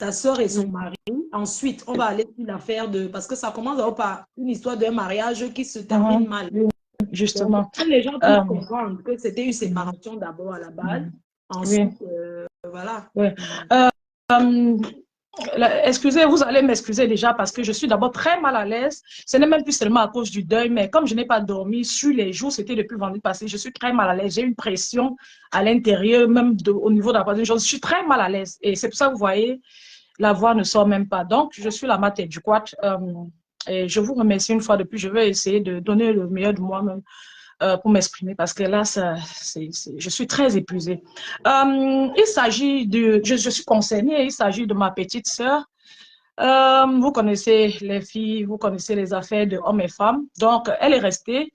ta soeur et son mari. Ensuite, on va aller sur l'affaire de... Parce que ça commence par une histoire d'un mariage qui se termine mal. Justement. Donc, les gens peuvent comprendre que c'était une séparation d'abord à la base. Ensuite, voilà. Excusez, vous allez m'excuser déjà parce que je suis d'abord très mal à l'aise. Ce n'est même plus seulement à cause du deuil, mais comme je n'ai pas dormi sur les jours, c'était depuis vendredi passé, je suis très mal à l'aise. J'ai une pression à l'intérieur, même au niveau de la poitrine. Je suis très mal à l'aise. Et c'est pour ça que vous voyez, la voix ne sort même pas. Donc, je suis la tête du quad. Et je vous remercie une fois de plus. Je vais essayer de donner le meilleur de moi-même pour m'exprimer parce que là, je suis très épuisée. Il s'agit de... Je suis concernée, il s'agit de ma petite sœur. Vous connaissez les filles, vous connaissez les affaires de hommes et femmes. Donc, elle est restée.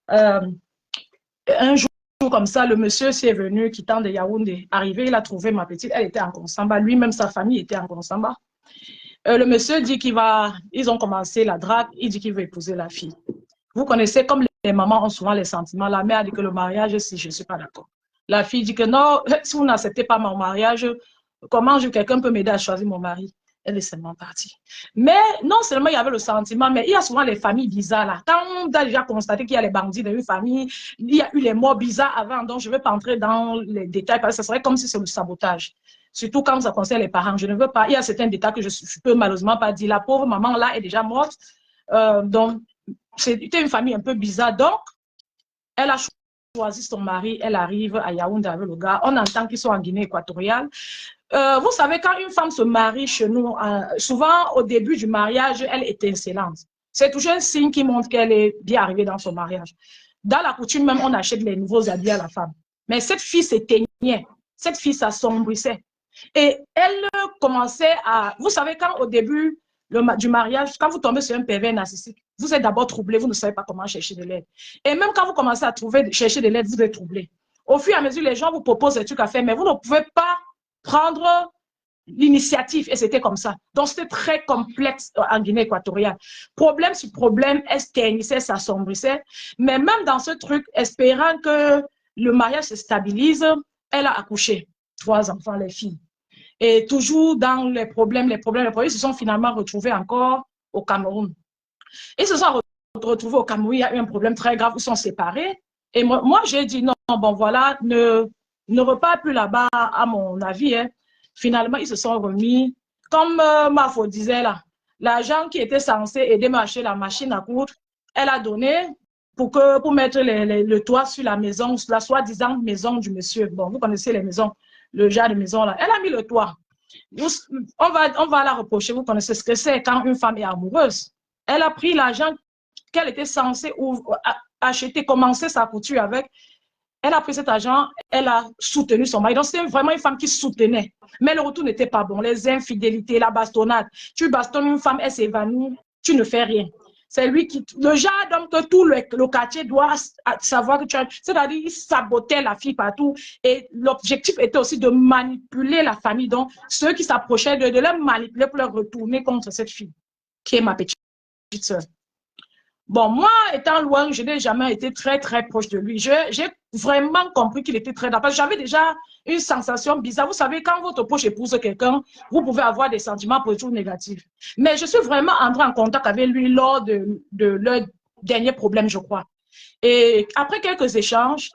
Un jour comme ça, le monsieur s'est venu, quittant de Yaoundé. Arrivé, il a trouvé ma petite, elle était en Konsamba. Lui-même, sa famille était en Konsamba. Le monsieur dit ils ont commencé la drague, il dit qu'il veut épouser la fille. Vous connaissez, comme les mamans ont souvent les sentiments, la mère dit que le mariage, si je ne suis pas d'accord. La fille dit que non, si vous n'acceptez pas mon mariage, comment quelqu'un peut m'aider à choisir mon mari? Elle est seulement partie. Mais non seulement il y avait le sentiment, mais il y a souvent les familles bizarres là. Quand on a déjà constaté qu'il y a les bandits dans une famille, il y a eu les morts bizarres avant, donc je ne vais pas entrer dans les détails parce que ce serait comme si c'est le sabotage. Surtout quand ça concerne les parents. Je ne veux pas, il y a certains détails que je ne peux malheureusement pas dire. La pauvre maman là est déjà morte. Donc, c'était une famille un peu bizarre. Donc, elle a choisi son mari. Elle arrive à Yaoundé avec le gars. On entend qu'ils sont en Guinée équatoriale. Vous savez, quand une femme se marie chez nous, souvent au début du mariage, elle est étincelante. C'est toujours un signe qui montre qu'elle est bien arrivée dans son mariage. Dans la coutume même, on achète les nouveaux habits à la femme. Mais cette fille s'éteignait. Cette fille s'assombrissait. Et elle commençait à... Vous savez, quand au début du mariage, quand vous tombez sur un pervers narcissique, vous êtes d'abord troublé, vous ne savez pas comment chercher de l'aide. Et même quand vous commencez à chercher de l'aide, vous êtes troublé. Au fur et à mesure, les gens vous proposent des trucs à faire, mais vous ne pouvez pas prendre l'initiative. Et c'était comme ça. Donc, c'était très complexe en Guinée équatoriale. Problème sur problème, elle se s'assombrissait. Mais même dans ce truc, espérant que le mariage se stabilise, elle a accouché 3 enfants, les filles. Et toujours dans les problèmes, ils se sont finalement retrouvés encore au Cameroun. Ils se sont retrouvés au Cameroun, il y a eu un problème très grave, ils sont séparés. Et moi j'ai dit non, bon voilà, ne repars plus là-bas à mon avis. Hein. Finalement, ils se sont remis, comme Mafo disait là, l'agent qui était censé aider à acheter la machine à coudre, elle a donné pour mettre le toit sur la maison, la soi-disant maison du monsieur. Bon, vous connaissez les maisons, le genre de maison là. Elle a mis le toit. On va la reprocher, vous connaissez ce que c'est quand une femme est amoureuse. Elle a pris l'argent qu'elle était censée acheter, commencer sa couture avec. Elle a pris cet argent, elle a soutenu son mari. Donc, c'était vraiment une femme qui soutenait. Mais le retour n'était pas bon. Les infidélités, la bastonnade. Tu bastonnes une femme, elle s'évanouit, tu ne fais rien. C'est lui qui... Le genre d'homme que tout le quartier doit savoir que tu as... C'est-à-dire, il sabotait la fille partout. Et l'objectif était aussi de manipuler la famille. Donc, ceux qui s'approchaient de la manipuler pour leur retourner contre cette fille, qui est ma petite sœur. Bon, moi, étant loin, je n'ai jamais été très, très proche de lui. J'ai vraiment compris qu'il était très... Parce que j'avais déjà une sensation bizarre. Vous savez, quand votre proche épouse quelqu'un, vous pouvez avoir des sentiments positifs ou négatifs. Mais je suis vraiment entrée en contact avec lui lors de leur dernier problème, je crois. Et après quelques échanges,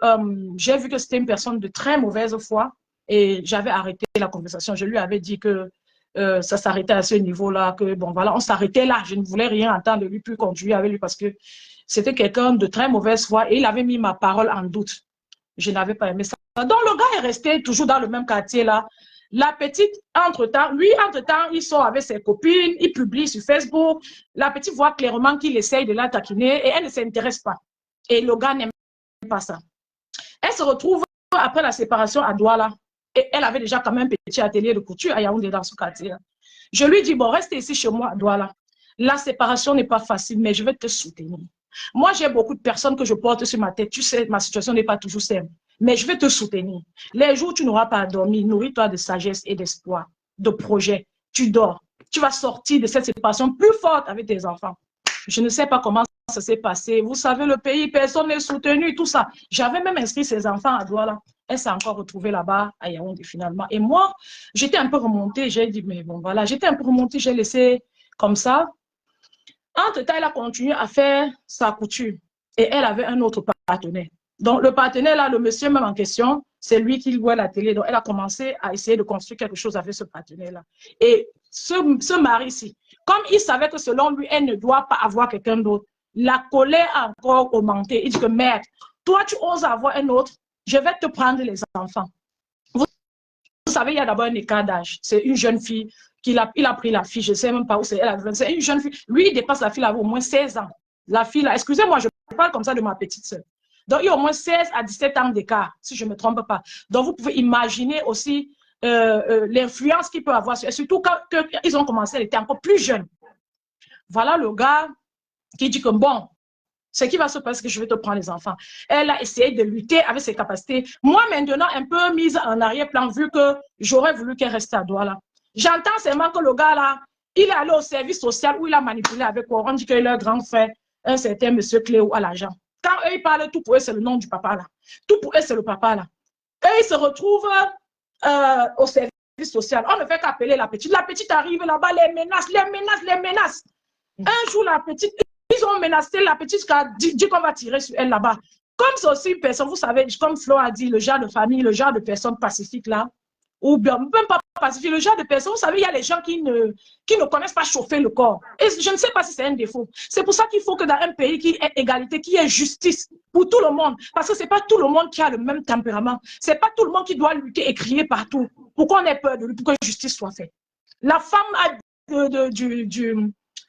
j'ai vu que c'était une personne de très mauvaise foi et j'avais arrêté la conversation. Je lui avais dit que ça s'arrêtait à ce niveau-là, que bon, voilà, on s'arrêtait là. Je ne voulais rien entendre de lui, plus conduire avec lui parce que c'était quelqu'un de très mauvaise foi et il avait mis ma parole en doute. Je n'avais pas aimé ça. Donc, le gars est resté toujours dans le même quartier là. La petite, entre-temps, il sort avec ses copines, il publie sur Facebook. La petite voit clairement qu'il essaye de la taquiner et elle ne s'intéresse pas. Et le gars n'aime pas ça. Elle se retrouve après la séparation à Douala. Et elle avait déjà quand même un petit atelier de couture à Yaoundé dans ce quartier. Je lui dis, bon, reste ici chez moi à Douala. La séparation n'est pas facile, mais je vais te soutenir. Moi, j'ai beaucoup de personnes que je porte sur ma tête. Tu sais, ma situation n'est pas toujours simple. Mais je vais te soutenir. Les jours où tu n'auras pas à dormir, nourris-toi de sagesse et d'espoir, de projet. Tu dors. Tu vas sortir de cette séparation plus forte avec tes enfants. Je ne sais pas comment ça s'est passé. Vous savez, le pays, personne n'est soutenu, tout ça. J'avais même inscrit ces enfants à Douala. Elle s'est encore retrouvée là-bas à Yaoundé finalement. Et moi, j'étais un peu remontée. J'ai dit, mais bon, voilà, j'étais un peu remontée. J'ai laissé comme ça. Entre-temps, elle a continué à faire sa couture. Et elle avait un autre partenaire. Donc, le partenaire, là, le monsieur même en question, c'est lui qui voit la télé. Donc, elle a commencé à essayer de construire quelque chose avec ce partenaire-là. Et ce mari-ci, comme il savait que selon lui, elle ne doit pas avoir quelqu'un d'autre, la colère a encore augmenté. Il dit que merde, toi, tu oses avoir un autre, je vais te prendre les enfants. Vous savez, il y a d'abord un écart d'âge. C'est une jeune fille il a pris la fille, je ne sais même pas où c'est. C'est une jeune fille. Lui, il dépasse la fille, elle avait au moins 16 ans. La fille, là, excusez-moi, je parle comme ça de ma petite soeur. Donc, il y a au moins 16 à 17 ans d'écart, si je ne me trompe pas. Donc, vous pouvez imaginer aussi l'influence qu'il peut avoir. Surtout quand ils ont commencé, elle était encore plus jeune. Voilà le gars qui dit que bon, ce qui va se passer, que je vais te prendre les enfants. Elle a essayé de lutter avec ses capacités. Moi, maintenant, un peu mise en arrière-plan, vu que j'aurais voulu qu'elle reste à Douala. J'entends seulement que le gars là, il est allé au service social où il a manipulé avec quoi. On dit qu'il a un grand frère, un certain monsieur Cléo à l'argent. Quand eux, ils parlent, tout pour eux, c'est le nom du papa là. Tout pour eux, c'est le papa là. Et ils se retrouvent au service social. On ne fait qu'appeler la petite. La petite arrive là-bas, les menaces, les menaces, les menaces. Un jour, la petite, ils ont menacé la petite qui a dit qu'on va tirer sur elle là-bas. Comme c'est aussi une personne, vous savez, comme Flo a dit, le genre de famille, le genre de personne pacifique là, ou bien même pas pacifique, le genre de personne, vous savez, il y a les gens qui ne connaissent pas chauffer le corps. Et je ne sais pas si c'est un défaut. C'est pour ça qu'il faut que dans un pays qui ait égalité, qui ait justice pour tout le monde, parce que ce n'est pas tout le monde qui a le même tempérament. Ce n'est pas tout le monde qui doit lutter et crier partout pour qu'on ait peur de lui, pour que justice soit faite. La femme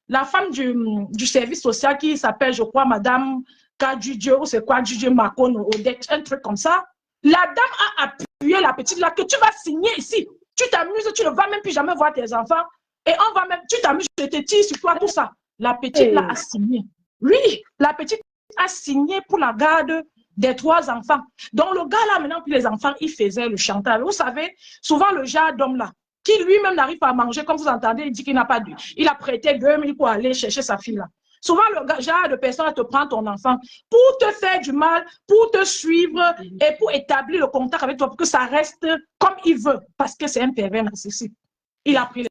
la femme du service social qui s'appelle, je crois, Madame Kadjudjo, ou c'est quoi, Djudjo Makon, Odette, un truc comme ça. La dame a appuyé la petite là, que tu vas signer ici. Tu t'amuses, tu ne vas même plus jamais voir tes enfants. Et on va même, tu t'amuses, je te tire sur toi, tout ça. La petite là a signé. Oui, la petite a signé pour la garde des 3 enfants. Donc le gars là, maintenant, puis les enfants, il faisait le chantage. Vous savez, souvent le genre d'homme là, qui lui-même n'arrive pas à manger, comme vous entendez, il dit qu'il n'a pas dû. Il a prêté 2000 pour aller chercher sa fille là. Souvent, le genre de personne te prend ton enfant pour te faire du mal, pour te suivre et pour établir le contact avec toi, pour que ça reste comme il veut, parce que c'est un pervers narcissique. Il a pris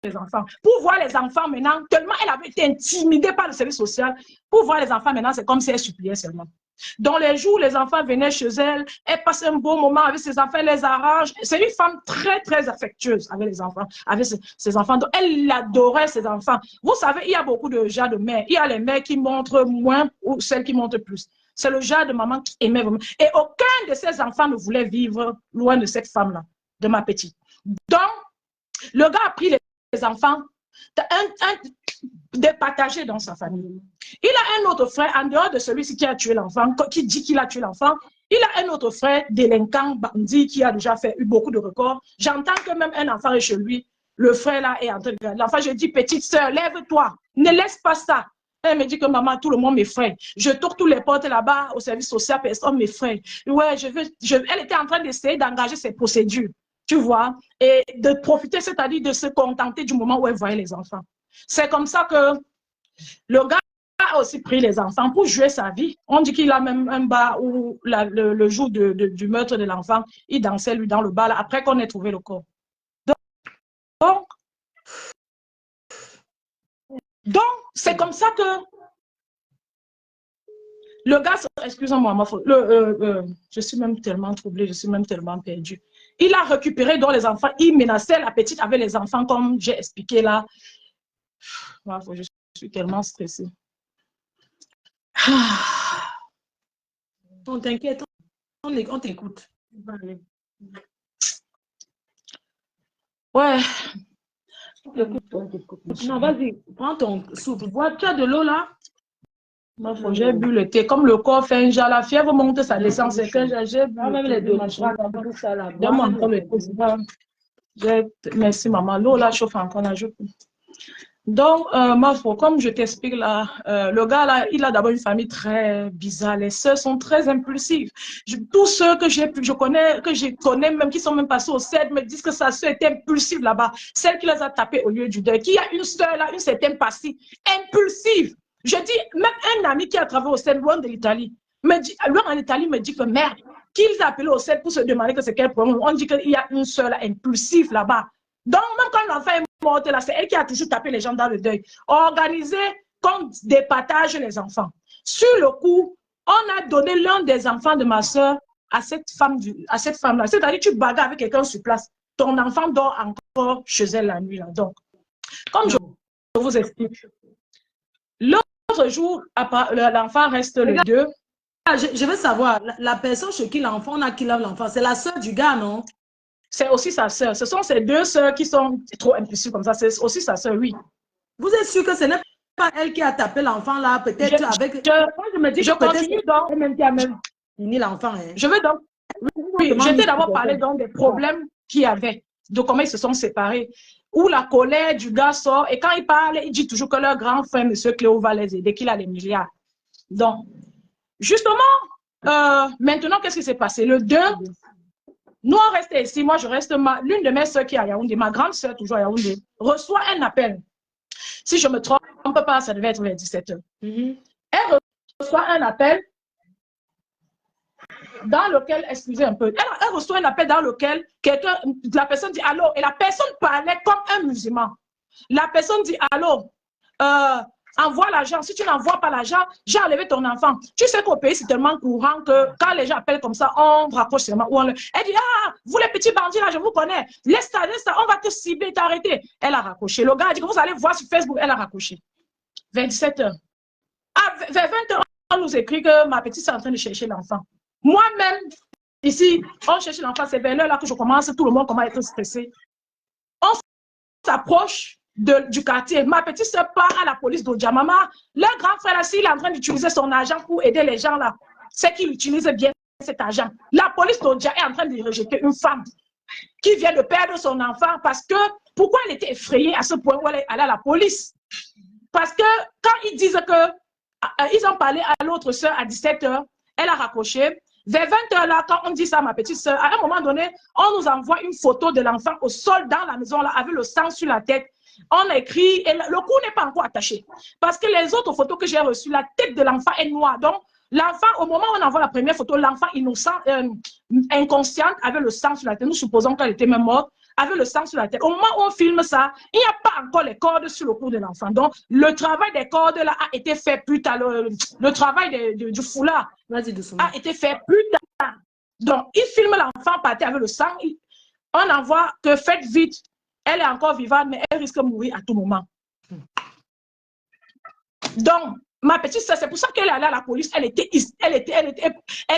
les enfants. Pour voir les enfants maintenant, tellement elle avait été intimidée par le service social, pour voir les enfants maintenant, c'est comme si elle suppliait seulement. Dans les jours où les enfants venaient chez elle, elle passait un beau moment avec ses enfants, elle les arrange. C'est une femme très, très affectueuse avec les enfants, avec ses enfants. Donc, elle adorait ses enfants. Vous savez, il y a beaucoup de genres de mères. Il y a les mères qui montrent moins ou celles qui montrent plus. C'est le genre de maman qui aimait vraiment. Et aucun de ses enfants ne voulait vivre loin de cette femme-là, de ma petite. Donc, le gars a pris les enfants, départagé dans sa famille. Il a un autre frère, en dehors de celui-ci qui a tué l'enfant, qui dit qu'il a tué l'enfant, il a un autre frère, délinquant, bandit, qui a déjà eu beaucoup de records. J'entends que même un enfant est chez lui, le frère là est en train de regarder. L'enfant, je dis, petite soeur, lève-toi, ne laisse pas ça. Elle me dit que maman, tout le monde m'effraie. Je tourne tous les portes là-bas au service social, personne m'effraie. Ouais, elle était en train d'essayer d'engager ses procédures, tu vois, et de profiter, c'est-à-dire de se contenter du moment où elle voyait les enfants. C'est comme ça que le gars a aussi pris les enfants pour jouer sa vie. On dit qu'il a même un bar où le jour du meurtre de l'enfant, il dansait lui dans le bar là, après qu'on ait trouvé le corps. Donc c'est comme ça que le gars, excusez-moi, je suis même tellement troublée, je suis même tellement perdue. Il a récupéré dans les enfants, il menaçait la petite avec les enfants comme j'ai expliqué là. Je suis tellement stressée. On t'inquiète, on t'écoute. Ouais. Non, vas-y, prends ton souffle. Vois, tu as de l'eau là? J'ai bu le thé. Comme le corps fait un genre, la fièvre monte, ça descend. C'est que j'ai bu. Même les deux, tout ça là. Merci, maman. L'eau là chauffe encore. Donc, comme je t'explique là, le gars là, il a d'abord une famille très bizarre. Les sœurs sont très impulsives. Tous ceux que je connais même, qui sont même passés au CED, me disent que sa sœur était impulsive là-bas. Celle qui les a tapés au lieu du deuil. Qui a une sœur là, une certaine partie, impulsive. Je dis, même un ami qui a travaillé au CED, loin de l'Italie, loin en Italie, me dit que merde, qu'ils appellent au CED pour se demander que c'est quel problème. On dit qu'il y a une seule impulsive là-bas. Donc, même quand l'enfant est mort, c'est elle qui a toujours tapé les gens dans le deuil. Organiser qu'on départage les enfants. Sur le coup, on a donné l'un des enfants de ma soeur à cette femme-là. C'est-à-dire, tu bagarres avec quelqu'un sur place. Ton enfant dort encore chez elle la nuit. Là. Donc, comme je vous explique, l'autre jour, l'enfant reste le 2. Je veux savoir, la personne chez qui l'enfant, on a qui lave l'enfant, c'est la soeur du gars, non? C'est aussi sa soeur. Ce sont ces deux soeurs qui sont trop impulsives comme ça. C'est aussi sa soeur, oui. Vous êtes sûr que ce n'est pas elle qui a tapé l'enfant là, peut-être avec... Je me dis, je continue donc. Elle-même qui a même fini l'enfant. Hein. Je veux donc... Oui, j'étais d'abord parlé donc des problèmes qu'il y avait, de comment ils se sont séparés, où la colère du gars sort, et quand il parle, il dit toujours que leur grand frère, M. Cléo, va les aider, qu'il a les milliards. Donc, justement, maintenant, qu'est-ce qui s'est passé? Le 2, nous, on reste ici, moi, je reste, l'une de mes soeurs qui est à Yaoundé, ma grande soeur, toujours à Yaoundé, reçoit un appel. Si je ne me trompe pas, ça devait être vers 17h. Elle reçoit un appel dans lequel, excusez un peu, elle reçoit un appel dans lequel la personne dit allô, et la personne parlait comme un musulman. La personne dit allô, envoie l'argent. Si tu n'envoies pas l'argent, j'ai enlevé ton enfant. Tu sais qu'au pays, c'est tellement courant que quand les gens appellent comme ça, on raccroche seulement. Elle dit, ah, vous les petits bandits là, je vous connais. Laisse ça, on va te cibler, t'arrêter. Elle a raccroché. Le gars a dit que vous allez voir sur Facebook, elle a raccroché. 27h. Vers 20h, on nous écrit que ma petite est en train de chercher l'enfant. Moi-même, ici, on cherche l'enfant, c'est vers l'heure là que je commence, tout le monde commence à être stressé. On s'approche du quartier. Ma petite soeur part à la police d'Odja. Maman, leur grand frère là, s'il est en train d'utiliser son argent pour aider les gens là, c'est qu'il utilise bien cet argent. La police d'Odja est en train de rejeter une femme qui vient de perdre son enfant parce que, pourquoi elle était effrayée à ce point où elle est allée à la police? Parce que quand ils disent que, ils ont parlé à l'autre soeur à 17h, elle a raccroché. Vers 20h là, quand on dit ça à ma petite soeur, à un moment donné, on nous envoie une photo de l'enfant au sol dans la maison là, avec le sang sur la tête. On a écrit, et le cou n'est pas encore attaché. Parce que les autres photos que j'ai reçues, la tête de l'enfant est noire. Donc, l'enfant, au moment où on envoie la première photo, l'enfant innocent, inconsciente, avec le sang sur la tête. Nous supposons qu'elle était même morte, avec le sang sur la tête. Au moment où on filme ça, il n'y a pas encore les cordes sur le cou de l'enfant. Donc, le travail des cordes là a été fait plus tard. Le travail du foulard a été fait plus tard. Donc, il filme l'enfant partir avec le sang. On envoie que faites vite. Elle est encore vivante, mais elle risque de mourir à tout moment. Donc, ma petite soeur, c'est pour ça qu'elle est allée à la police. Elle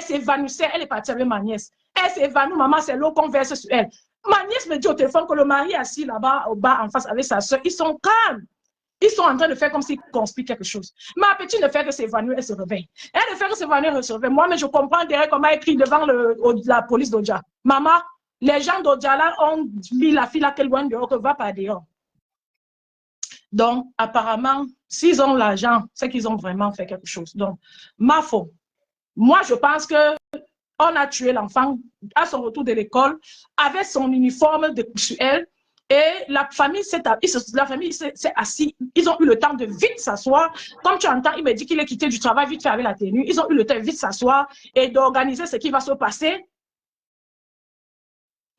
s'évanouissait. Elle est partie avec ma nièce. Elle s'évanouit, maman, c'est l'eau qu'on verse sur elle. Ma nièce me dit au téléphone que le mari est assis là-bas, au bas, en face, avec sa soeur. Ils sont calmes. Ils sont en train de faire comme s'ils conspirent quelque chose. Ma petite ne fait que s'évanouir, elle se réveille. Elle ne fait que s'évanouir, elle se réveille. Moi, mais je comprends derrière comment elle écrit devant la police d'Odja. Maman, les gens d'Odja là ont mis la fille là qu'elle loin dehors, que va pas dehors. Donc, apparemment, s'ils ont l'argent, c'est qu'ils ont vraiment fait quelque chose. Donc, ma faute. Moi, je pense que on a tué l'enfant à son retour de l'école avec son uniforme sur elle. Et la famille s'est assise. Ils ont eu le temps de vite s'asseoir. Comme tu entends, il me dit qu'il est quitté du travail vite fait avec la tenue. Ils ont eu le temps de vite s'asseoir et d'organiser ce qui va se passer.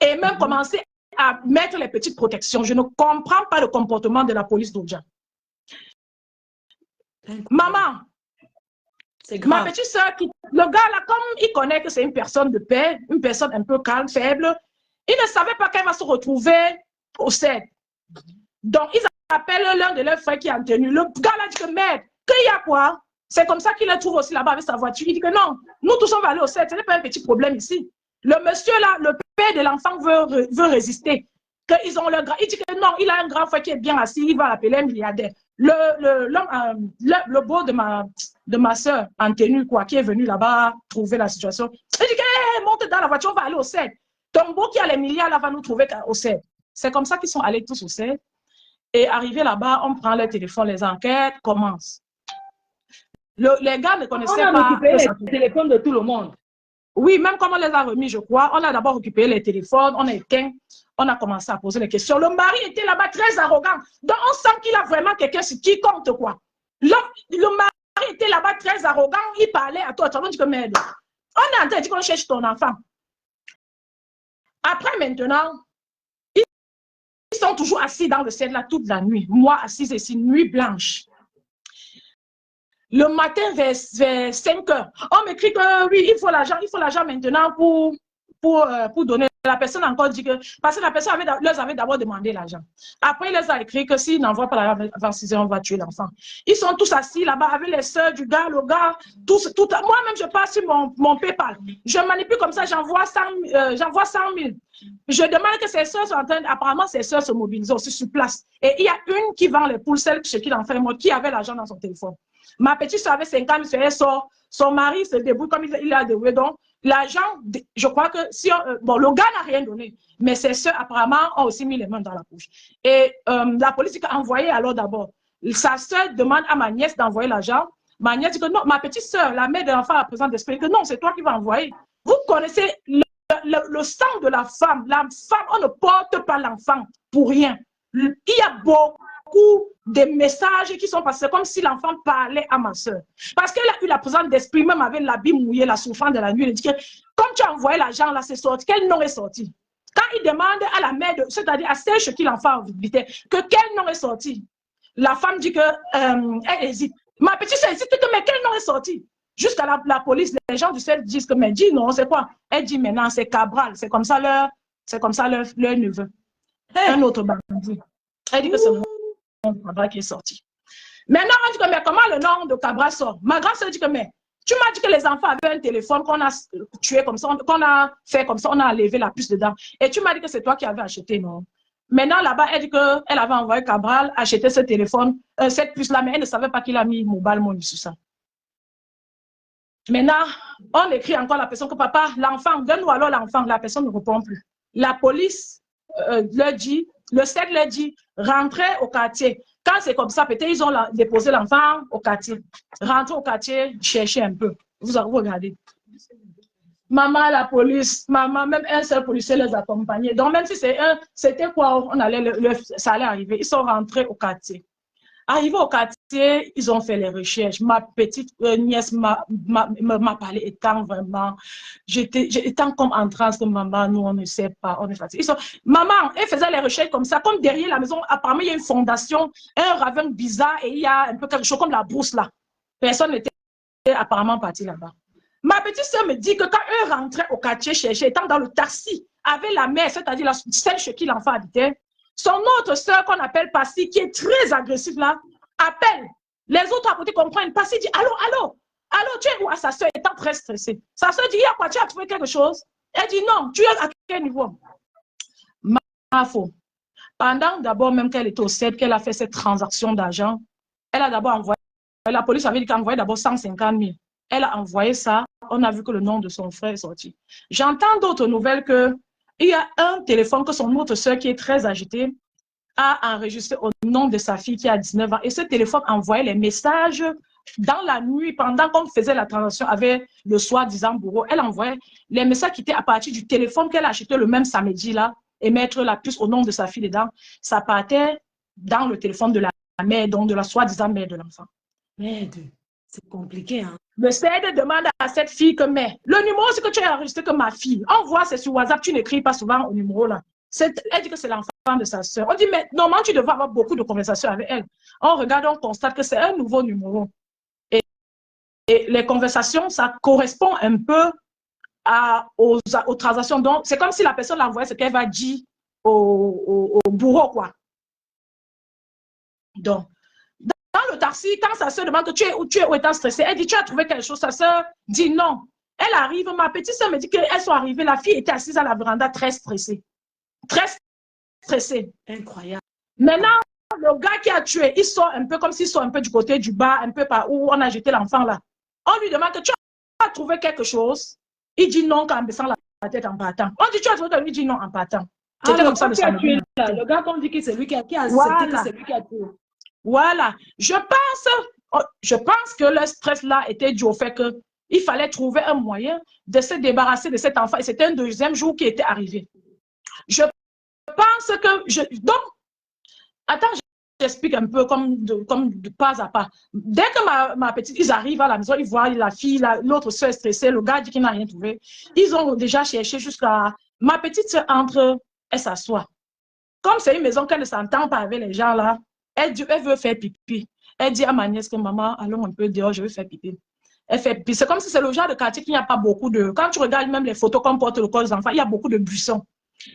Et même commencer à mettre les petites protections. Je ne comprends pas le comportement de la police d'Odja. Maman, ma petite soeur, le gars là, comme il connaît que c'est une personne de paix, une personne un peu calme, faible, il ne savait pas qu'elle va se retrouver au CED. Donc, ils appellent l'un de leurs frères qui est en tenue. Le gars là dit que merde, qu'il y a quoi? C'est comme ça qu'il le trouve aussi là-bas avec sa voiture. Il dit que non, nous tous on va aller au CED, ce n'est pas un petit problème ici. Le monsieur là, le père de l'enfant veut résister. Ils ont il dit que non, il a un grand frère qui est bien assis, il va l'appeler un milliardaire. Le beau de ma soeur en tenue, quoi, qui est venu là-bas trouver la situation. Il dit que hey, monte dans la voiture, on va aller au CED. Ton beau qui a les milliards là va nous trouver au CED. C'est comme ça qu'ils sont allés tous au CED. Et arrivé là-bas, on prend le téléphone, les enquêtes commencent. Les gars ne connaissaient pas. On a récupéré les téléphones de tout le monde. Oui, même comme on les a remis, je crois, on a d'abord récupéré les téléphones, on a éteint, on a commencé à poser les questions. Le mari était là-bas très arrogant. Donc, on sent qu'il a vraiment quelqu'un qui compte, quoi. Le mari était là-bas très arrogant, il parlait à toi. Tu as dit que merde. On est en train de dire qu'on cherche ton enfant. Après, maintenant, ils sont toujours assis dans le ciel là toute la nuit. Moi, assise ici, nuit blanche. Le matin, vers 5 heures, on m'écrit que oui, il faut l'argent maintenant pour donner. La personne a encore dit que, parce que la personne leur avait d'abord demandé l'argent. Après, il leur a écrit que s'ils n'envoient pas l'argent avant 6 heures, on va tuer l'enfant. Ils sont tous assis là-bas avec les soeurs du gars, le gars, moi-même, je passe sur mon PayPal. Je manipule comme ça, j'envoie 100 000. Je demande que ces soeurs sont en train, apparemment, ces soeurs se mobilisent aussi sur place. Et il y a une qui vend les poules, celle chez qui l'enfant est mort, qui avait l'argent dans son téléphone. Ma petite soeur avait 50 000, elle sort. Son mari se débrouille comme il a dévoué. Donc, l'argent, je crois que si bon, le gars n'a rien donné, mais ses soeurs apparemment ont aussi mis les mains dans la poche. Et la police a envoyé alors d'abord. Sa soeur demande à ma nièce d'envoyer l'argent. Ma nièce dit que non, ma petite soeur, la mère de l'enfant a présent d'esprit, que non, c'est toi qui vas envoyer. Vous connaissez le sang de la femme. La femme, on ne porte pas l'enfant pour rien. Il y a beaucoup de messages qui sont passés comme si l'enfant parlait à ma soeur. Parce qu'elle a eu la présence d'esprit, même avec l'habit mouillé, la souffrance de la nuit. Elle dit que comme tu as envoyé l'argent là, c'est sorti. Quel nom est sorti? Quand il demande à la mère, c'est-à-dire à celle chez qui l'enfant habitait, que quel nom est sorti? La femme dit que elle hésite. Ma petite soeur hésite, que mais quel nom est sorti? Jusqu'à la police, les gens du ciel disent que mais dis non, c'est quoi? Elle dit maintenant c'est Cabral, c'est comme ça leur neveu. Un autre bandit. Elle dit que c'est mon Cabral qui est sorti. Maintenant, on dit que mais comment le nom de Cabral sort? Ma grande soeur dit que mais tu m'as dit que les enfants avaient un téléphone qu'on a tué comme ça, qu'on a fait comme ça, on a enlevé la puce dedans. Et tu m'as dit que c'est toi qui avais acheté, non? Maintenant, là-bas, elle dit qu'elle avait envoyé Cabral acheter ce téléphone, cette puce-là, mais elle ne savait pas qu'il a mis Mobile Money sur ça. Maintenant, on écrit encore à la personne que papa, l'enfant, donne-nous alors l'enfant. La personne ne répond plus. La police leur dit, le CED leur dit, rentrez au quartier. Quand c'est comme ça, peut-être ils ont déposé l'enfant au quartier. Rentrez au quartier, cherchez un peu. Vous regardez. Maman, la police, maman, même un seul policier les accompagnait. Donc, même si c'était quoi, ça allait arriver. Ils sont rentrés au quartier. Arrivés au quartier, ils ont fait les recherches. Ma petite nièce m'a parlé étant vraiment, étant comme en transe que maman, nous, on ne sait pas, on est fatigué. Maman, elle faisait les recherches comme ça, comme derrière la maison, apparemment, il y a une fondation, un ravin bizarre et il y a un peu quelque chose comme la brousse là. Personne n'était apparemment parti là-bas. Ma petite soeur me dit que quand eux rentraient au quartier chercher, étant dans le taxi, avec la mère, c'est-à-dire celle chez qui l'enfant habitait, son autre soeur qu'on appelle Passy, qui est très agressive là, appelle. Les autres à côté comprennent. Passy dit allô, allô, allô, tu es où? À sa soeur étant très stressée. Sa soeur dit, il y a quoi? Tu as trouvé quelque chose? Elle dit non, tu es à quel niveau? Ma faux. Pendant d'abord, même qu'elle était au CED, qu'elle a fait cette transaction d'argent, elle a d'abord envoyé, la police avait dit qu'elle envoyait d'abord 150 000. Elle a envoyé ça, on a vu que le nom de son frère est sorti. J'entends d'autres nouvelles que il y a un téléphone que son autre soeur qui est très agitée a enregistré au nom de sa fille qui a 19 ans. Et ce téléphone envoyait les messages dans la nuit, pendant qu'on faisait la transaction avec le soi-disant bourreau. Elle envoyait les messages qui étaient à partir du téléphone qu'elle a acheté le même samedi là et mettre la puce au nom de sa fille dedans. Ça partait dans le téléphone de la mère, donc de la soi-disant mère de l'enfant. Merde, c'est compliqué, hein? Le CED demande à cette fille que, mais le numéro, c'est que tu as enregistré que ma fille. On voit, c'est sur WhatsApp, tu n'écris pas souvent au numéro là. Elle dit que c'est l'enfant de sa soeur. On dit, mais normalement, tu devrais avoir beaucoup de conversations avec elle. On regarde, on constate que c'est un nouveau numéro. Et les conversations, ça correspond un peu aux transactions. Donc, c'est comme si la personne l'envoyait ce qu'elle va dire au bourreau, quoi. Donc, dans le taxi, quand sa soeur demande que tu es où étant stressée, elle dit, tu as trouvé quelque chose? Sa soeur dit non. Elle arrive, ma petite soeur me dit qu'elles sont arrivées, la fille était assise à la véranda très stressée. Très stressée. Incroyable. Maintenant, le gars qui a tué, il sort un peu comme s'il sort un peu du côté du bas, un peu par où on a jeté l'enfant là. On lui demande que tu as trouvé quelque chose. Il dit non en baissant la tête en partant. On dit tu as trouvé quelque chose, il dit non en partant. C'était comme ça le gars qu'on dit que c'est lui qui a accepté, voilà. Que c'est lui qui a tué. Voilà. Je pense que le stress là était dû au fait qu'il fallait trouver un moyen de se débarrasser de cet enfant. Et c'était un deuxième jour qui était arrivé. Je pense que... Donc, attends, t'explique un peu comme de pas à pas. Dès que ma petite, ils arrivent à la maison, ils voient la fille, l'autre soeur est stressée, le gars dit qu'il n'a rien trouvé. Ils ont déjà cherché jusqu'à... Ma petite soeur entre, elle s'assoit. Comme c'est une maison qu'elle ne s'entend pas avec les gens là, elle veut faire pipi. Elle dit à ma nièce que maman, allons un peu dehors, je veux faire pipi. Elle fait pipi. C'est comme si c'est le genre de quartier qu'il n'y a pas beaucoup de... Quand tu regardes même les photos qu'on porte le corps des enfants, il y a beaucoup de buissons.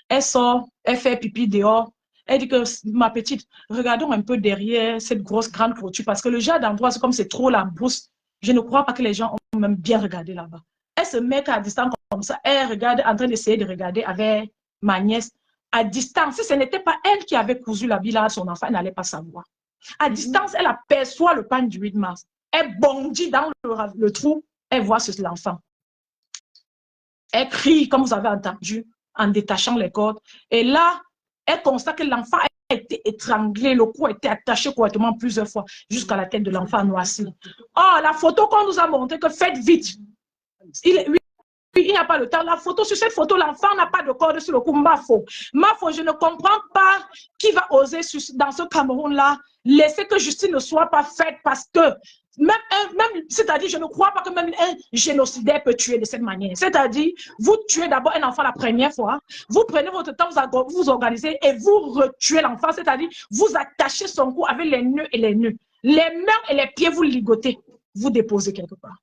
Elle sort, elle fait pipi dehors. Elle dit que ma petite, regardons un peu derrière cette grosse grande clôture parce que le genre d'endroit, c'est comme c'est trop la brousse. Je ne crois pas que les gens ont même bien regardé là-bas. Elle se met à distance comme ça. Elle regarde, en train d'essayer de regarder avec ma nièce à distance. Si ce n'était pas elle qui avait cousu l'habit là à son enfant, elle n'allait pas savoir. À distance, elle aperçoit le pan du 8 mars. Elle bondit dans le trou. Elle voit l'enfant. Elle crie, comme vous avez entendu, en détachant les cordes. Et là, elle constate que l'enfant a été étranglé, le cou a été attaché correctement plusieurs fois jusqu'à la tête de l'enfant noirci. Oh, la photo qu'on nous a montrée, que faites vite. Il n'y a pas le temps. La photo, sur cette photo, l'enfant n'a pas de corde sur le cou. Mafo, je ne comprends pas qui va oser dans ce Cameroun-là laisser que justice ne soit pas faite parce que c'est-à-dire, je ne crois pas que même un génocidaire peut tuer de cette manière. C'est-à-dire, vous tuez d'abord un enfant la première fois, vous prenez votre temps, vous organisez et vous retuez l'enfant. C'est-à-dire, vous attachez son cou avec les nœuds et les nœuds. Les mains et les pieds, vous ligotez, vous déposez quelque part.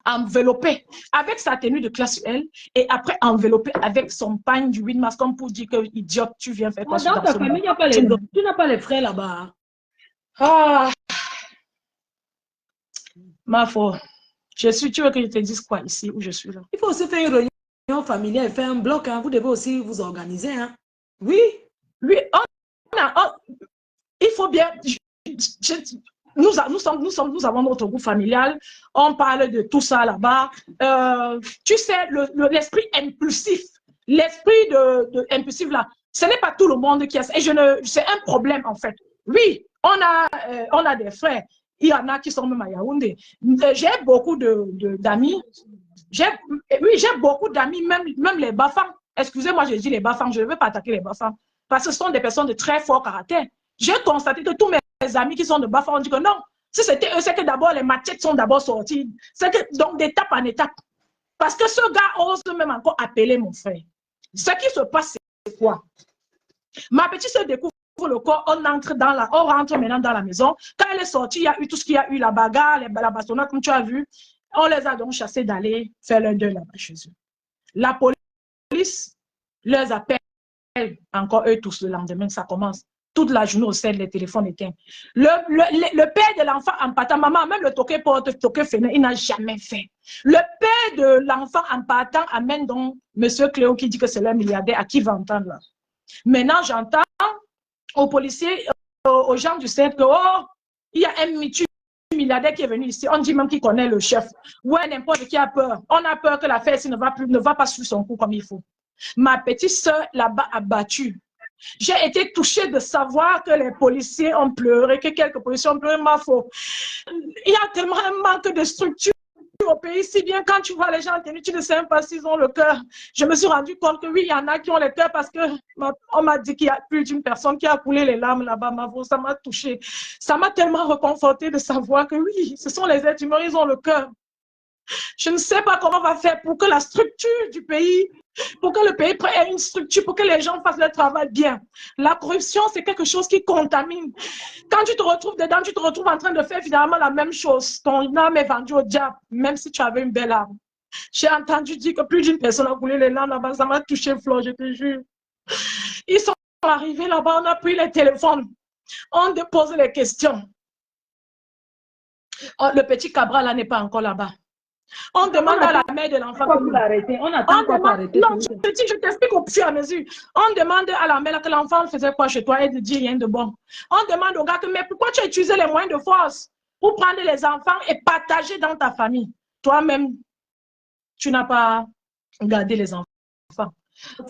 Enveloppé avec sa tenue de classe L et après enveloppé avec son pagne du 8 mars comme pour dire que idiote, tu viens faire quoi dans ta famille, tu n'as pas les frères là-bas. Ah, ma foi, tu veux que je te dise quoi ici où je suis là? Il faut aussi faire une réunion familiale, faire un bloc. Hein. Vous devez aussi vous organiser. Hein. Oui. Oui, il faut bien... Nous avons notre groupe familial, on parle de tout ça là-bas. Tu sais, l'esprit impulsif, l'esprit impulsif là, ce n'est pas tout le monde qui a ça. Et c'est un problème en fait. Oui, on a des frères, il y en a qui sont même à Yaoundé. J'ai beaucoup d'amis, j'ai beaucoup d'amis, même les Bafans. Excusez-moi, je dis les Bafans, je ne veux pas attaquer les Bafans, parce que ce sont des personnes de très fort caractère. J'ai constaté que tous mes amis qui sont de Bafang ont dit que non, si c'était eux, c'est que d'abord les machettes sont d'abord sorties. C'est que donc d'étape en étape. Parce que ce gars ose même encore appeler mon frère. Ce qui se passe, c'est quoi? Ma petite se découvre le corps, on rentre maintenant dans la maison. Quand elle est sortie, il y a eu tout ce qu'il y a eu, la bagarre, la bastonnade, comme tu as vu. On les a donc chassés d'aller faire leur deuil là-bas chez eux. La police les appelle encore eux tous le lendemain, ça commence. Toute la journée au sein, les téléphones éteints. Le père de l'enfant en partant, maman, même le toqué porte, toqué fenêtre, il n'a jamais fait. Le père de l'enfant en partant amène donc M. Cléo qui dit que c'est le milliardaire à qui va entendre là. Maintenant, j'entends aux policiers, aux gens du centre que, oh, il y a un milliardaire qui est venu ici. On dit même qu'il connaît le chef. Ouais, n'importe qui a peur. On a peur que l'affaire ici ne va pas suivre son coup comme il faut. Ma petite soeur là-bas a battu. J'ai été touchée de savoir que les policiers ont pleuré, que quelques policiers ont pleuré, ma faute. Il y a tellement un manque de structure au pays, si bien quand tu vois les gens tenus, tu ne sais même pas s'ils ont le cœur. Je me suis rendu compte que oui, il y en a qui ont le cœur parce qu'on m'a dit qu'il y a plus d'une personne qui a coulé les larmes là-bas, ma faute. Ça m'a touchée. Ça m'a tellement réconfortée de savoir que oui, ce sont les êtres humains, ils ont le cœur. Je ne sais pas comment on va faire pour que la structure du pays, pour que le pays ait une structure, pour que les gens fassent leur travail bien. La corruption, c'est quelque chose qui contamine. Quand tu te retrouves dedans, tu te retrouves en train de faire finalement la même chose. Ton âme est vendue au diable, même si tu avais une belle âme. J'ai entendu dire que plus d'une personne a coulé les larmes là-bas, ça m'a touché, Flo, je te jure. Ils sont arrivés là-bas, on a pris les téléphones, on dépose les questions. Oh, le petit Cabral là n'est pas encore là-bas. On demande à la mère de l'enfant. On attend quoi pour arrêter? Non, je t'explique au fur et à mesure. On demande à la mère que l'enfant faisait quoi chez toi et de dire rien de bon. On demande au gars que, mais pourquoi tu as utilisé les moyens de force pour prendre les enfants et partager dans ta famille? Toi-même, tu n'as pas gardé les enfants.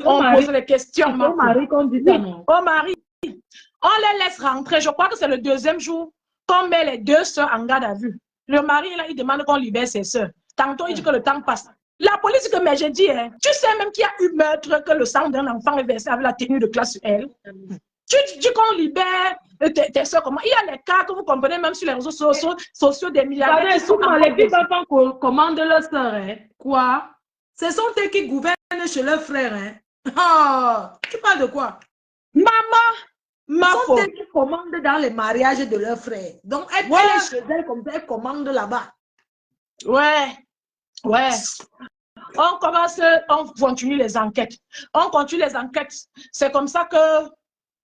On pose les questions. Au mari qu'on dit ça, non? Au mari. On les laisse rentrer. Je crois que c'est le deuxième jour qu'on met les deux soeurs en garde à vue. Le mari, là, il demande qu'on libère ses soeurs. Tantôt, il dit que le temps passe. La police, que mais j'ai dit, hein, tu sais même qu'il y a eu meurtre, que le sang d'un enfant est versé avec la tenue de classe L. Tu dis qu'on libère tes soeurs, comment? Il y a les cas que vous comprenez même sur les réseaux sociaux des milliardaires qui sont les petits enfants commandent leurs soeurs, hein. Quoi? Ce sont eux qui gouvernent chez leurs frères, hein. Oh, tu parles de quoi? Ma faute. Eux qui commandent dans les mariages de leurs frères. Donc, elle est chez elle comme ça, elle commande là-bas. Ouais. On continue les enquêtes. C'est comme ça que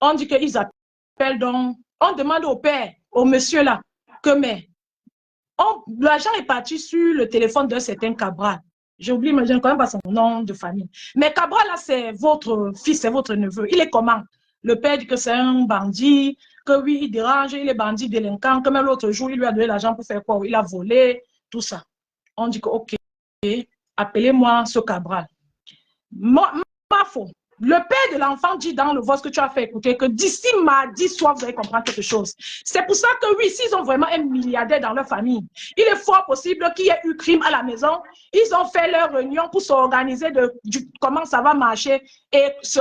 on dit qu'ils appellent donc. On demande au père, au monsieur là, que mais l'agent est parti sur le téléphone d'un certain Cabral. J'ai oublié, mais je ne connais pas son nom de famille. Mais Cabral là, c'est votre fils, c'est votre neveu. Il est comment? Le père dit que c'est un bandit, que oui, il dérange, il est bandit délinquant, que même l'autre jour, il lui a donné l'argent pour faire quoi? Il a volé, tout ça. On dit que ok, appelez-moi ce Cabral. Ma faute. Le père de l'enfant dit dans le voice que tu as fait écouter que d'ici mardi soir, vous allez comprendre quelque chose. C'est pour ça que oui, s'ils ont vraiment un milliardaire dans leur famille, il est fort possible qu'il y ait eu crime à la maison. Ils ont fait leur réunion pour s'organiser de comment ça va marcher et ce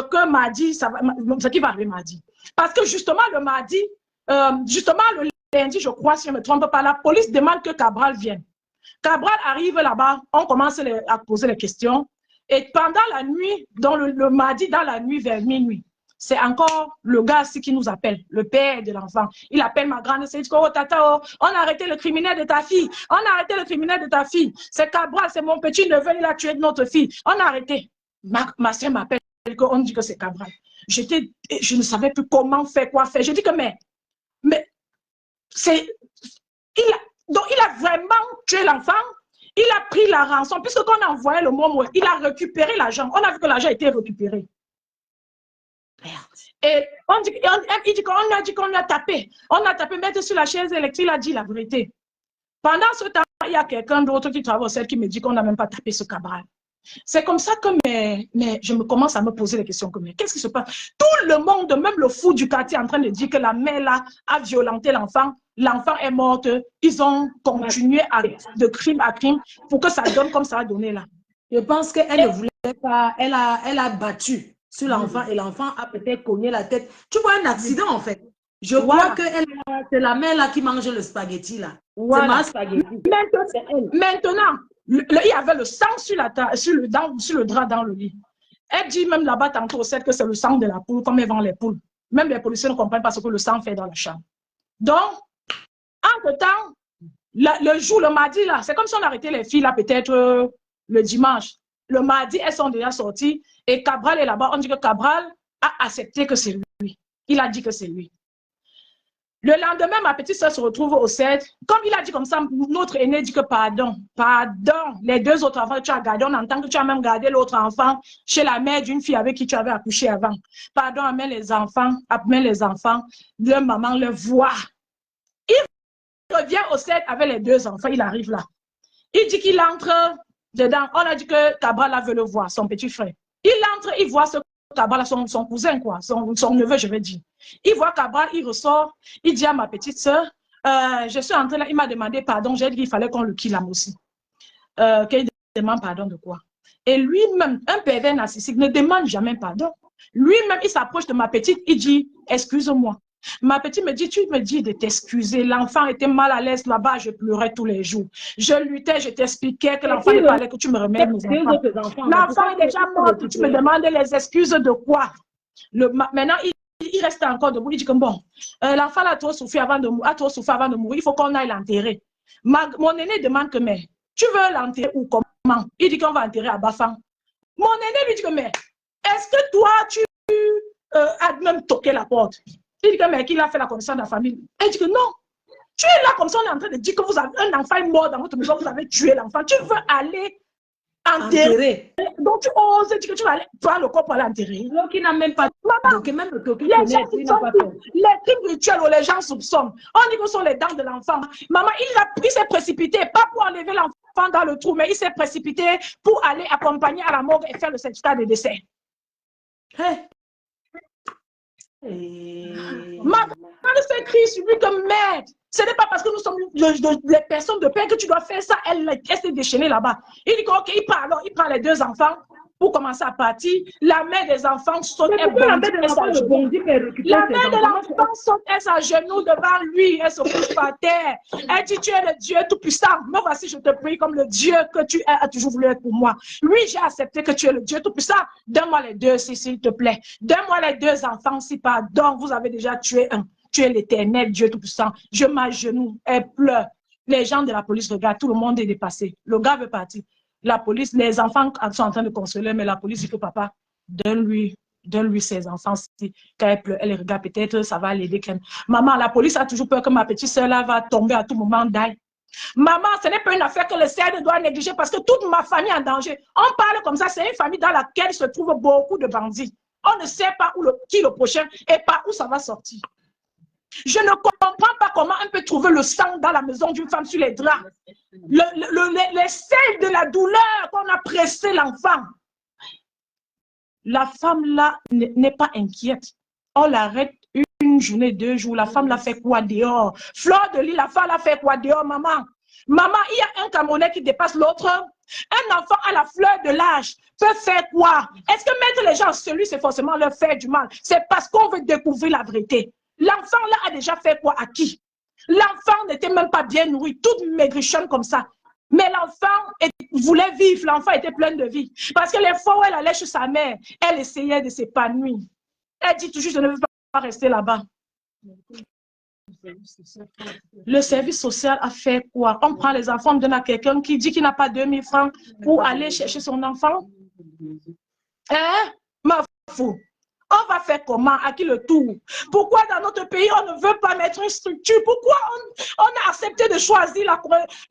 qui va arriver mardi. Parce que justement, le mardi, le lundi, je crois, si je ne me trompe pas, la police demande que Cabral vienne. Cabral arrive là-bas, on commence à poser les questions. Et pendant la nuit, dans le mardi, dans la nuit, vers minuit, c'est encore le gars aussi qui nous appelle, le père de l'enfant. Il appelle ma grande sœur, il dit, oh tata, oh, on a arrêté le criminel de ta fille. On a arrêté le criminel de ta fille. C'est Cabral, c'est mon petit neveu, il a tué notre fille. On a arrêté. Ma soeur m'appelle, on dit que c'est Cabral. Je ne savais plus comment faire, quoi faire. Je dis que mais c'est... Donc, il a vraiment tué l'enfant. Il a pris la rançon, puisque quand on a envoyé le mot, il a récupéré l'argent. On a vu que l'argent a été récupéré. Et il dit qu'on a dit qu'on lui a tapé. On a tapé, mettre sur la chaise électrique, il a dit la vérité. Pendant ce temps, il y a quelqu'un d'autre qui travaille au CEL qui me dit qu'on n'a même pas tapé ce Cabral. C'est comme ça que je commence à me poser les questions comme qu'est-ce qui se passe? Tout le monde, même le fou du quartier, est en train de dire que la mère là a violenté l'enfant. L'enfant est morte. Ils ont continué de crime à crime pour que ça donne comme ça a donné là. Je pense qu'elle ne voulait pas. Elle a battu sur l'enfant et l'enfant a peut-être cogné la tête. Tu vois un accident en fait. Je crois que c'est la mère là qui mange le spaghetti là. Voilà. C'est ma spaghetti. Maintenant, il y avait le sang sur le drap dans le lit. Elle dit même là-bas tantôt que c'est le sang de la poule, comme elle vend les poules. Même les policiers ne comprennent pas ce que le sang fait dans la chambre. Donc, entre-temps, le mardi, là, c'est comme si on arrêtait les filles, là, peut-être le dimanche. Le mardi, elles sont déjà sorties et Cabral est là-bas. On dit que Cabral a accepté que c'est lui. Il a dit que c'est lui. Le lendemain, ma petite soeur se retrouve au CED. Comme il a dit comme ça, notre aîné dit que pardon. Les deux autres enfants que tu as gardés, on entend que tu as même gardé l'autre enfant chez la mère d'une fille avec qui tu avais accouché avant. Pardon, amène les enfants, leur maman le voit. Il revient au CED avec les deux enfants, il arrive là. Il dit qu'il entre dedans. On a dit que Cabral veut le voir, son petit frère. Il entre, il voit ce Cabral, son cousin, quoi, son neveu, je vais dire. Il voit Cabral, il ressort, il dit à ma petite soeur, je suis entrée là, il m'a demandé pardon, j'ai dit qu'il fallait qu'on le kill aussi. Qu'il demande pardon de quoi? Et lui-même, un pervers narcissique ne demande jamais pardon. Lui-même, il s'approche de ma petite, il dit, excuse-moi. Ma petite me dit, tu me dis de t'excuser. L'enfant était mal à l'aise là-bas, je pleurais tous les jours. Je luttais, je t'expliquais que l'enfant ne parlait que tu me remets mes enfants. L'enfant est déjà mort, tu me demandes les excuses de quoi? Maintenant, il reste encore debout. Il dit que bon, l'enfant a trop souffert avant de mourir, il faut qu'on aille l'enterrer. Mon aîné demande que, mais tu veux l'enterrer ou comment? Il dit qu'on va enterrer à Bafang. Mon aîné lui dit que, mais est-ce que toi, tu as même toqué la porte? Il dit que, mais qu'il a fait la connaissance de la famille. Elle dit que non. Tu es là comme ça, on est en train de dire que vous avez un enfant mort dans votre maison, vous avez tué l'enfant. Tu veux aller enterrer. Donc tu oses dire que tu vas aller prendre le corps pour aller enterrer. Donc il n'a même pas. Donc même les trucs rituels où les gens soupçonnent. On dit que ce sont les dents de l'enfant. Maman, il s'est précipité, pas pour enlever l'enfant dans le trou, mais il s'est précipité pour aller accompagner à la morgue et faire le certificat de décès. Hey. Ma grande sœur crie sur lui comme merde. Ce n'est pas parce que nous sommes les personnes de paix que tu dois faire ça. Elle s'est déchaînée là-bas. Il dit que, ok, il prend les deux enfants. pour commencer à partir. La mère des enfants saute, elle bondit, la mère des enfants ne bondit qu'elle récupère la ses mère de enfants. l'enfant saute, elle s'agenouille devant lui, elle se couche par terre. Elle dit, tu es le Dieu tout-puissant. Me voici, je te prie comme le Dieu que tu as toujours voulu être pour moi. Oui, j'ai accepté que tu es le Dieu tout-puissant. Donne-moi les deux, s'il te plaît. Donne-moi les deux enfants, si pardon, vous avez déjà tué un. Tu es l'éternel Dieu tout-puissant. Je m'agenouille, elle pleure. Les gens de la police regardent, tout le monde est dépassé. Le gars veut partir. La police, les enfants sont en train de consoler, mais la police dit que papa, donne-lui ses enfants. Quand elle pleure, elle regarde, peut-être ça va l'aider. Maman, la police a toujours peur que ma petite soeur là va tomber à tout moment, d'ail. Maman, ce n'est pas une affaire que le CED doit négliger parce que toute ma famille est en danger. On parle comme ça, c'est une famille dans laquelle se trouvent beaucoup de bandits. On ne sait pas qui le prochain et par où ça va sortir. Je ne comprends pas comment on peut trouver le sang dans la maison d'une femme sur les draps. Les selles de la douleur qu'on a pressé l'enfant. La femme là n'est pas inquiète. On l'arrête une journée, 2 jours. La femme l'a fait quoi dehors? Fleur de lit, la femme l'a fait quoi dehors, maman? Maman, il y a un Camerounais qui dépasse l'autre. Un enfant à la fleur de l'âge peut faire quoi? Est-ce que mettre les gens celui, c'est forcément leur faire du mal? C'est parce qu'on veut découvrir la vérité. L'enfant là a déjà fait quoi à qui? L'enfant n'était même pas bien nourri, toute maigrichonne comme ça. Mais l'enfant voulait vivre, l'enfant était plein de vie. Parce que les fois où elle allait chez sa mère, elle essayait de s'épanouir. Elle dit toujours, je ne veux pas rester là-bas. Le service social a fait quoi? On prend les enfants, on donne à quelqu'un qui dit qu'il n'a pas 2000 francs pour aller chercher son enfant. Hein? Ma fou. On va faire comment? À qui le tour? Pourquoi dans notre pays, on ne veut pas mettre une structure? Pourquoi on a accepté de choisir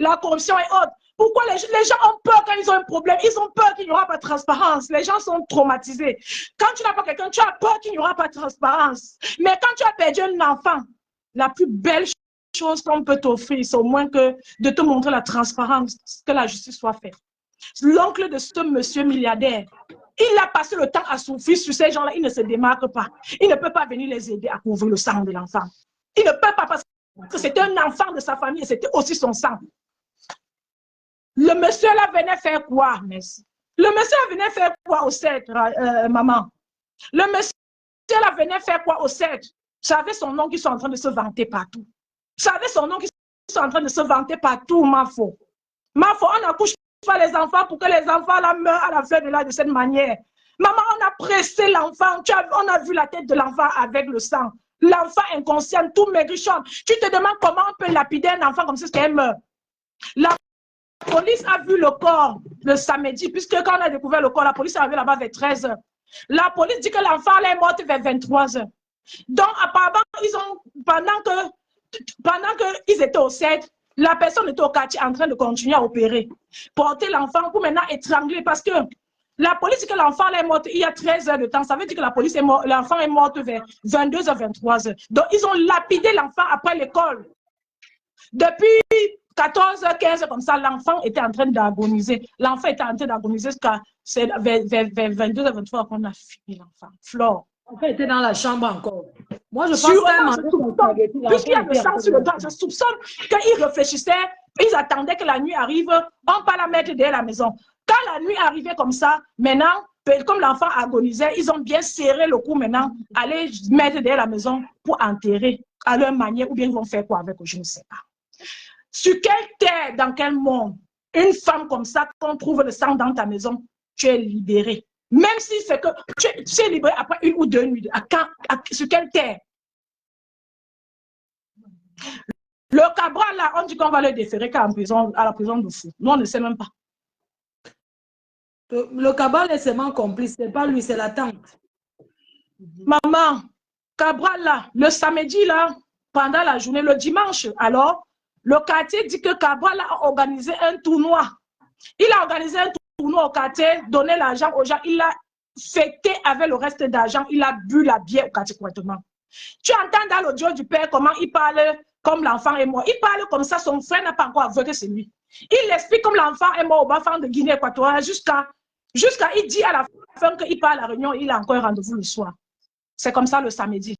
la corruption et autres? Pourquoi les gens ont peur quand ils ont un problème? Ils ont peur qu'il n'y aura pas de transparence. Les gens sont traumatisés. Quand tu n'as pas quelqu'un, tu as peur qu'il n'y aura pas de transparence. Mais quand tu as perdu un enfant, la plus belle chose qu'on peut t'offrir, c'est au moins que de te montrer la transparence, que la justice soit faite. L'oncle de ce monsieur milliardaire, il a passé le temps à souffrir sur ces gens-là, il ne se démarque pas. Il ne peut pas venir les aider à couvrir le sang de l'enfant. Il ne peut pas parce que c'était un enfant de sa famille et c'était aussi son sang. Le monsieur là venait faire quoi? Merci. Le monsieur là venait faire quoi au CED, maman? Le monsieur là venait faire quoi au CED? Ça avait son nom qui sont en train de se vanter partout. Ça avait son nom qui sont en train de se vanter partout, ma faux. Ma faux, on accouche pas les enfants pour que les enfants là meurent à la fin de l'âge de cette manière. Maman, on a pressé l'enfant. On a vu la tête de l'enfant avec le sang. L'enfant inconscient, tout maigrichon. Tu te demandes comment on peut lapider un enfant comme ça, qu'elle meurt. La police a vu le corps le samedi, puisque quand on a découvert le corps, la police est arrivée là-bas vers 13 h. La police dit que l'enfant est mort vers 23 h. Donc, apparemment, pendant qu'ils étaient au CED, la personne était au quartier en train de continuer à opérer. Porter l'enfant pour maintenant étrangler parce que la police dit que l'enfant est mort il y a 13 heures de temps. Ça veut dire que l'enfant est mort vers 22 h, 23 h. Donc, ils ont lapidé l'enfant après l'école. Depuis 14 h, 15 h, comme ça, l'enfant était en train d'agoniser. L'enfant était en train d'agoniser jusqu'à vers 22 h, 23 h qu'on a fini l'enfant. Flore. L'enfant était dans la chambre encore. Moi, je pense puisqu'il y a le sang sur le dos, je soupçonne qu'ils réfléchissaient, ils attendaient que la nuit arrive, on va la mettre derrière la maison. Quand la nuit arrivait comme ça, maintenant, comme l'enfant agonisait, ils ont bien serré le cou maintenant, aller mettre derrière la maison pour enterrer à leur manière, ou bien ils vont faire quoi avec eux, je ne sais pas. Sur quelle terre, dans quel monde, une femme comme ça, quand on trouve le sang dans ta maison, tu es libéré. Même si c'est que tu es libéré après 1 ou 2 nuits. Sur quelle terre? Le Cabral, là, on dit qu'on va le déférer à la prison de fou. Nous, on ne sait même pas. Le Cabral est seulement complice. Ce n'est pas lui, c'est la tante. Maman, Cabral, là, le samedi, là, pendant la journée, le dimanche, alors, le quartier dit que Cabral a organisé un tournoi. Il a organisé un tournoi au quartier, donné l'argent aux gens, il a fêté avec le reste d'argent, il a bu la bière au quartier correctement. Tu entends dans l'audio du père comment il parle comme l'enfant est mort. Il parle comme ça, son frère n'a pas encore avoué que c'est lui. Il explique comme l'enfant est mort au bas-fond de Guinée équatoriale jusqu'à il dit à la fin qu'il part à la réunion, il a encore un rendez-vous le soir. C'est comme ça le samedi.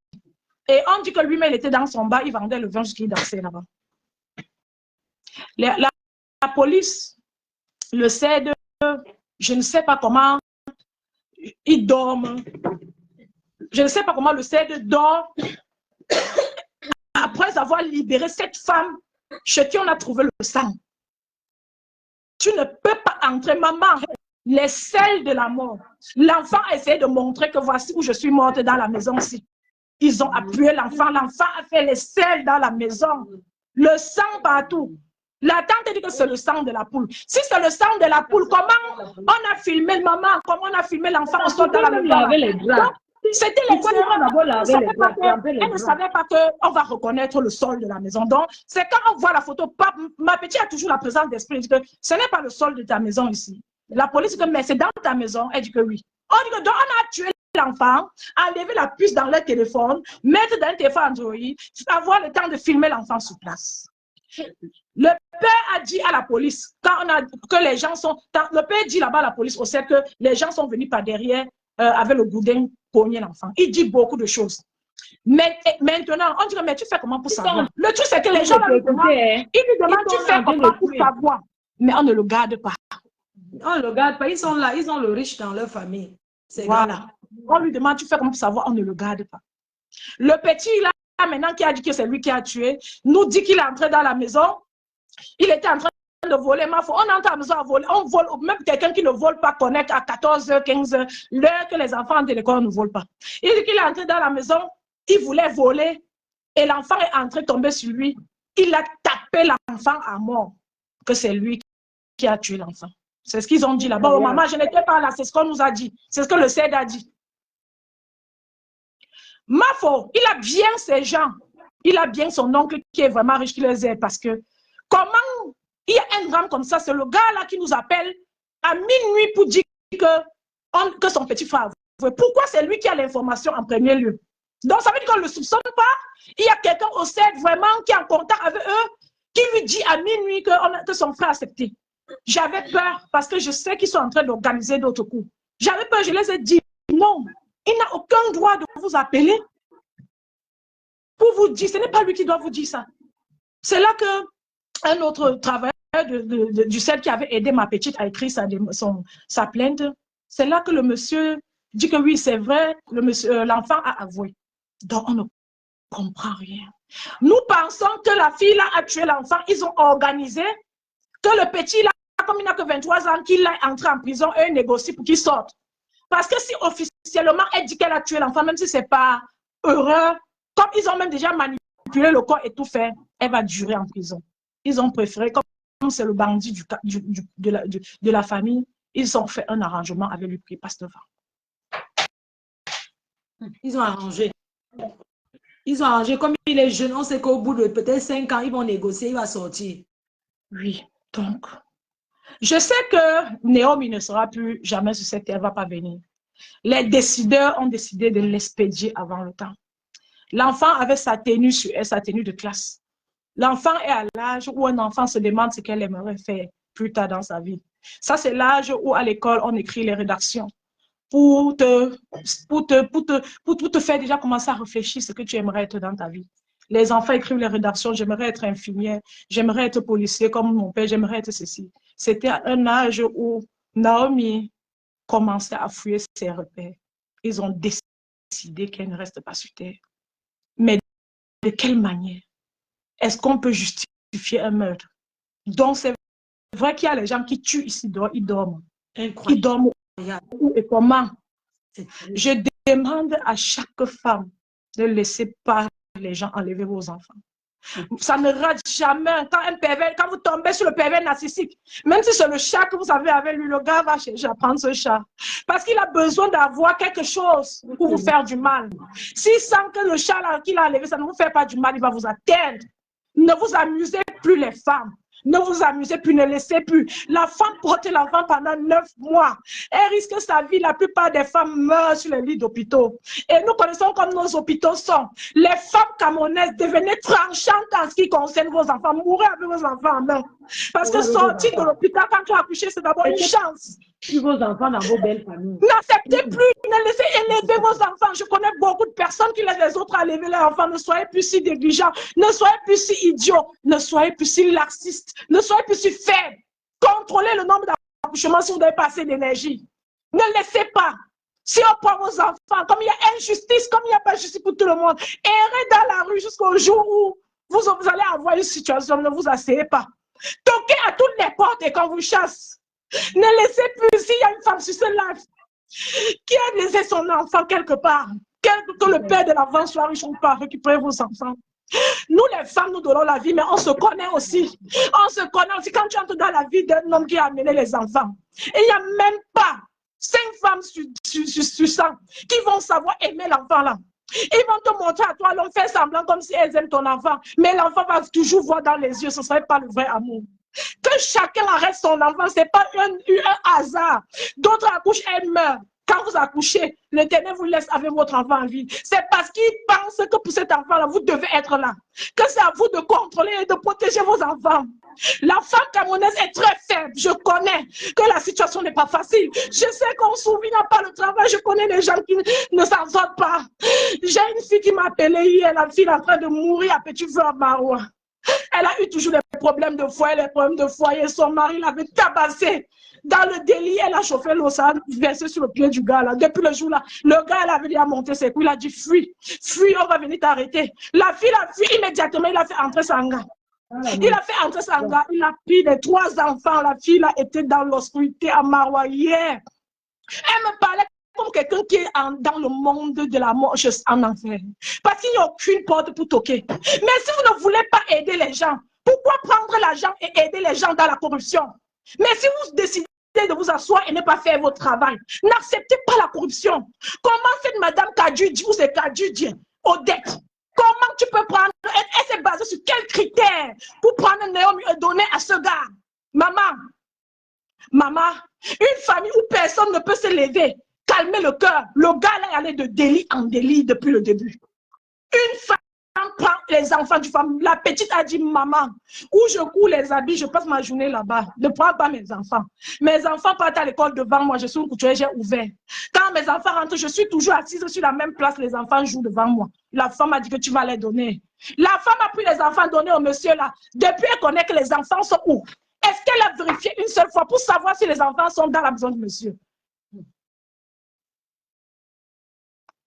Et on dit que lui-même, il était dans son bar, il vendait le vin jusqu'il dansait là-bas. La police, le CED, je ne sais pas comment, ils dorment. Je ne sais pas comment le CED dort. Après avoir libéré cette femme chez qui on a trouvé le sang. Tu ne peux pas entrer, maman. Les selles de la mort. L'enfant a essayé de montrer que voici où je suis morte dans la maison aussi. Ils ont appuyé l'enfant. L'enfant a fait les selles dans la maison. Le sang partout. La tante dit que c'est le sang de la poule. Si c'est le sang de la poule, comment on a filmé maman, comment on a filmé l'enfant au sol de la maison? C'était les elle ne savait pas qu'on va reconnaître le sol de la maison. Donc, c'est quand on voit la photo, ma petite a toujours la présence d'esprit. Elle dit que ce n'est pas le sol de ta maison ici. La police dit que mais c'est dans ta maison. Elle dit que oui. On dit que donc on a tué l'enfant, enlevé la puce dans le téléphone, mettre dans un téléphone Android, avoir le temps de filmer l'enfant sur place. Le père a dit à la police, quand on a que les gens sont, le père dit là-bas à la police aussi que les gens sont venus par derrière avec le goudin pogner l'enfant. Il dit beaucoup de choses. Mais maintenant, on dit mais tu fais comment pour savoir? Le truc c'est que les gens lui demandent, ils lui demandent tu fais comment pour savoir? Mais on ne le garde pas. On ne le garde pas, ils sont là, ils ont le riche dans leur famille. Voilà. On lui demande tu fais comment pour savoir? On ne le garde pas. Le petit là, maintenant qui a dit que c'est lui qui a tué, nous dit qu'il est entré dans la maison. Il était en train de voler. On entre à la maison à voler. On vole. Même quelqu'un qui ne vole pas connecte à 14h, 15h, l'heure que les enfants de l'école ne volent pas. Il dit qu'il est entré dans la maison. Il voulait voler. Et l'enfant est entré tomber sur lui. Il a tapé l'enfant à mort. Que c'est lui qui a tué l'enfant. C'est ce qu'ils ont dit là-bas. Oh, maman, je n'étais pas là. C'est ce qu'on nous a dit. C'est ce que le CED a dit. Mafo, il a bien ses gens. Il a bien son oncle qui est vraiment riche, qui les aide. Parce que comment il y a un drame comme ça, c'est le gars là qui nous appelle à minuit pour dire que son petit frère a avoué. Pourquoi c'est lui qui a l'information en premier lieu? Donc ça veut dire qu'on ne le soupçonne pas. Il y a quelqu'un au CED vraiment qui est en contact avec eux, qui lui dit à minuit que son frère a accepté. J'avais peur parce que je sais qu'ils sont en train d'organiser d'autres coups. J'avais peur, je les ai dit non. Il n'a aucun droit de vous appeler pour vous dire, ce n'est pas lui qui doit vous dire ça. C'est là qu'un autre travailleur du CED qui avait aidé ma petite à écrire sa plainte, c'est là que le monsieur dit que oui, c'est vrai, l'enfant a avoué. Donc on ne comprend rien. Nous pensons que la fille là a tué l'enfant, ils ont organisé que le petit là, comme il n'a que 23 ans, qu'il est entré en prison et négocie pour qu'il sorte. Parce que si officiellement elle dit qu'elle a tué l'enfant, même si ce n'est pas heureux, comme ils ont même déjà manipulé le corps et tout fait, elle va durer en prison. Ils ont préféré, comme c'est le bandit de la famille, ils ont fait un arrangement avec lui qui passe devant. Ils ont arrangé. Ils ont arrangé. Comme il est jeune, on sait qu'au bout de peut-être 5 ans, ils vont négocier, il va sortir. Oui, donc, je sais que Naomi ne sera plus jamais sur cette terre, elle ne va pas venir. Les décideurs ont décidé de l'expédier avant le temps. L'enfant avait sa tenue sur elle, sa tenue de classe. L'enfant est à l'âge où un enfant se demande ce qu'elle aimerait faire plus tard dans sa vie. Ça, c'est l'âge où à l'école, on écrit les rédactions pour te faire déjà commencer à réfléchir ce que tu aimerais être dans ta vie. Les enfants écrivent les rédactions, j'aimerais être infirmière, j'aimerais être policier comme mon père, j'aimerais être ceci. C'était un âge où Naomi commençait à fouiller ses repères. Ils ont décidé qu'elle ne reste pas sur terre. Mais de quelle manière? Est-ce qu'on peut justifier un meurtre? Donc, c'est vrai qu'il y a les gens qui tuent ici, ils dorment. Incroyable. Ils dorment où et comment? Je demande à chaque femme de laisser pas les gens enlever vos enfants. Ça ne rate jamais. Quand vous tombez sur le pervers narcissique, même si c'est le chat que vous avez avec lui, le gars va chercher à prendre ce chat. Parce qu'il a besoin d'avoir quelque chose pour vous faire du mal. S'il sent que le chat qu'il a enlevé, ça ne vous fait pas du mal, il va vous atteindre. Ne vous amusez plus les femmes. Ne vous amusez plus, ne laissez plus. La femme porte l'enfant pendant 9 mois. Elle risque sa vie. La plupart des femmes meurent sur les lits d'hôpitaux. Et nous connaissons comme nos hôpitaux sont. Les femmes camerounaises, devenez tranchantes en ce qui concerne vos enfants. Mourrez avec vos enfants en main. Parce que sortir de l'hôpital quand tu as accouché, c'est d'abord une chance. Puis vos enfants dans vos belles familles. N'acceptez plus, ne laissez élever vos enfants. Je connais beaucoup de personnes qui laissent les autres à élever leurs enfants. Ne soyez plus si négligents, ne soyez plus si idiots, ne soyez plus si laxistes, ne soyez plus si faibles. Contrôlez le nombre d'accouchements si vous n'avez pas assez d'énergie. Ne laissez pas. Si on prend vos enfants, comme il y a injustice, comme il n'y a pas de justice pour tout le monde, errez dans la rue jusqu'au jour où vous allez avoir une situation, ne vous asseyez pas. Toquez à toutes les portes et quand vous chasse. Ne laissez plus, s'il y a une femme sur ce live qui a laissé son enfant quelque part, que le père de l'enfant soit riche ou pas, récupérez vos enfants. Nous, les femmes, nous donnons la vie, mais on se connaît aussi. On se connaît aussi quand tu entres dans la vie d'un homme qui a amené les enfants. Et il n'y a même pas 5 femmes sur 100 qui vont savoir aimer l'enfant là. Ils vont te montrer à toi, l'homme fait semblant comme si elles aiment ton enfant. Mais l'enfant va toujours voir dans les yeux, ce ne serait pas le vrai amour. Que chacun arrête son enfant, ce n'est pas un hasard. D'autres accouchent, elles meurent. Quand vous accouchez, l'Éternel vous laisse avec votre enfant en vie. C'est parce qu'il pense que pour cet enfant-là, vous devez être là. Que c'est à vous de contrôler et de protéger vos enfants. La femme camerounaise est très faible. Je connais que la situation n'est pas facile. Je sais qu'on s'oublie, n'a pas le travail. Je connais les gens qui ne s'en sortent pas. J'ai une fille qui m'a appelée hier. La fille est en train de mourir à petit feu à Maroua. Elle a eu toujours des problèmes de foyer, les problèmes de foyer. Son mari l'avait tabassé. Dans le délit, elle a chauffé l'eau, ça a versé sur le pied du gars là. Depuis le jour là, le gars, elle avait dit à monter ses couilles, il a dit fuis, fuis, on va venir t'arrêter. La fille a fui immédiatement, il a fait entrer Sanga. Il a fait entrer Sanga, il a pris les 3 enfants. La fille a été dans l'obscurité à Maroua hier. Elle me parlait comme quelqu'un qui est dans le monde de la mort, en enfer. Parce qu'il n'y a aucune porte pour toquer. Mais si vous ne voulez pas aider les gens, pourquoi prendre l'argent et aider les gens dans la corruption? Mais si vous décidez de vous asseoir et ne pas faire votre travail, n'acceptez pas la corruption. Comment cette madame Kadjudji ou c'est Kadjudji, Odette, comment tu peux prendre, elle s'est basée sur quels critères pour prendre Naomi et donner à ce gars? Maman, une famille où personne ne peut se lever, calmer le cœur. Le gars là est allé de délit en délit depuis le début. Une femme prend les enfants du femme. La petite a dit, maman, où je cours les habits, je passe ma journée là-bas. Ne prends pas mes enfants. Mes enfants partent à l'école devant moi, je suis une couturière, j'ai ouvert. Quand mes enfants rentrent, je suis toujours assise sur la même place, les enfants jouent devant moi. La femme a dit que tu vas les donner. La femme a pris les enfants donnés au monsieur là. Depuis, elle connaît que les enfants sont où? Est-ce qu'elle a vérifié une seule fois pour savoir si les enfants sont dans la maison du monsieur?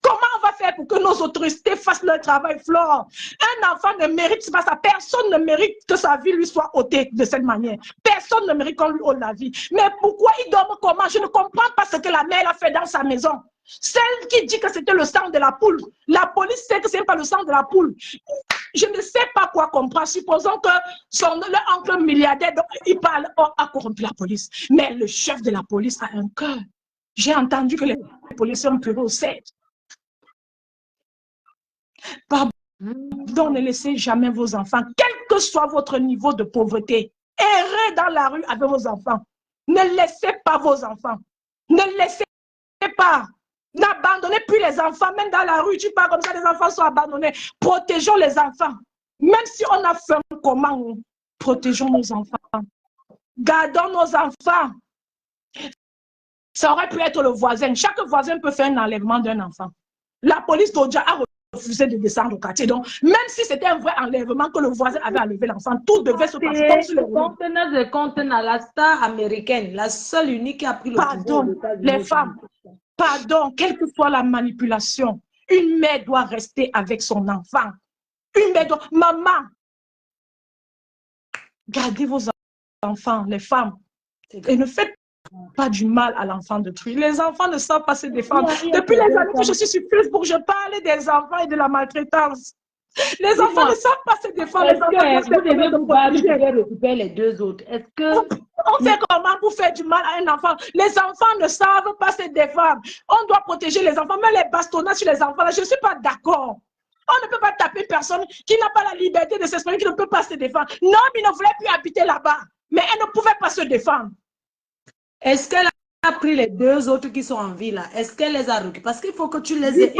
Comment on va faire pour que nos autorités fassent leur travail, Flore? Un enfant ne mérite pas ça. Personne ne mérite que sa vie lui soit ôtée de cette manière. Personne ne mérite qu'on lui ôte la vie. Mais pourquoi il dort comment? Je ne comprends pas ce que la mère a fait dans sa maison. Celle qui dit que c'était le sang de la poule. La police sait que ce n'est pas le sang de la poule. Je ne sais pas quoi comprendre. Supposons que leur oncle milliardaire, il parle, a corrompu la police. Mais le chef de la police a un cœur. J'ai entendu que les policiers ont puré au 7. Pardon, ne laissez jamais vos enfants, quel que soit votre niveau de pauvreté, errez dans la rue avec vos enfants. Ne laissez pas vos enfants. Ne laissez pas. N'abandonnez plus les enfants, même dans la rue, tu parles comme ça, les enfants sont abandonnés. Protégeons les enfants. Même si on a faim, comment? Protégeons nos enfants. Gardons nos enfants. Ça aurait pu être le voisin. Chaque voisin peut faire un enlèvement d'un enfant. La police d'Odja a refusé de descendre au quartier. Donc, même si c'était un vrai enlèvement que le voisin avait enlevé l'enfant, tout devait se passer comme sur le conteneur, la star américaine, la seule unique qui a pris le pardon, les femmes, pardon, quelle que soit la manipulation, une mère doit rester avec son enfant. Une mère doit... Maman, gardez vos enfants, les femmes, et ne faites pas du mal à l'enfant de tri. Les enfants ne savent pas se défendre. Depuis les années que je suis sur Facebook, je parle des enfants et de la maltraitance. Les enfants ne savent pas se défendre. Vous devez vous récupérer les 2 autres. Est-ce que... On fait comment pour faire du mal à un enfant? Les enfants ne savent pas se défendre. On doit protéger les enfants, mais les bastonnades sur les enfants, là, je ne suis pas d'accord. On ne peut pas taper personne qui n'a pas la liberté de s'exprimer, qui ne peut pas se défendre. Non, il ne voulait plus habiter là-bas, mais elle ne pouvait pas se défendre. Est-ce qu'elle a pris les 2 autres qui sont en vie là? Est-ce qu'elle les a récupérés? Parce qu'il faut que tu les aies.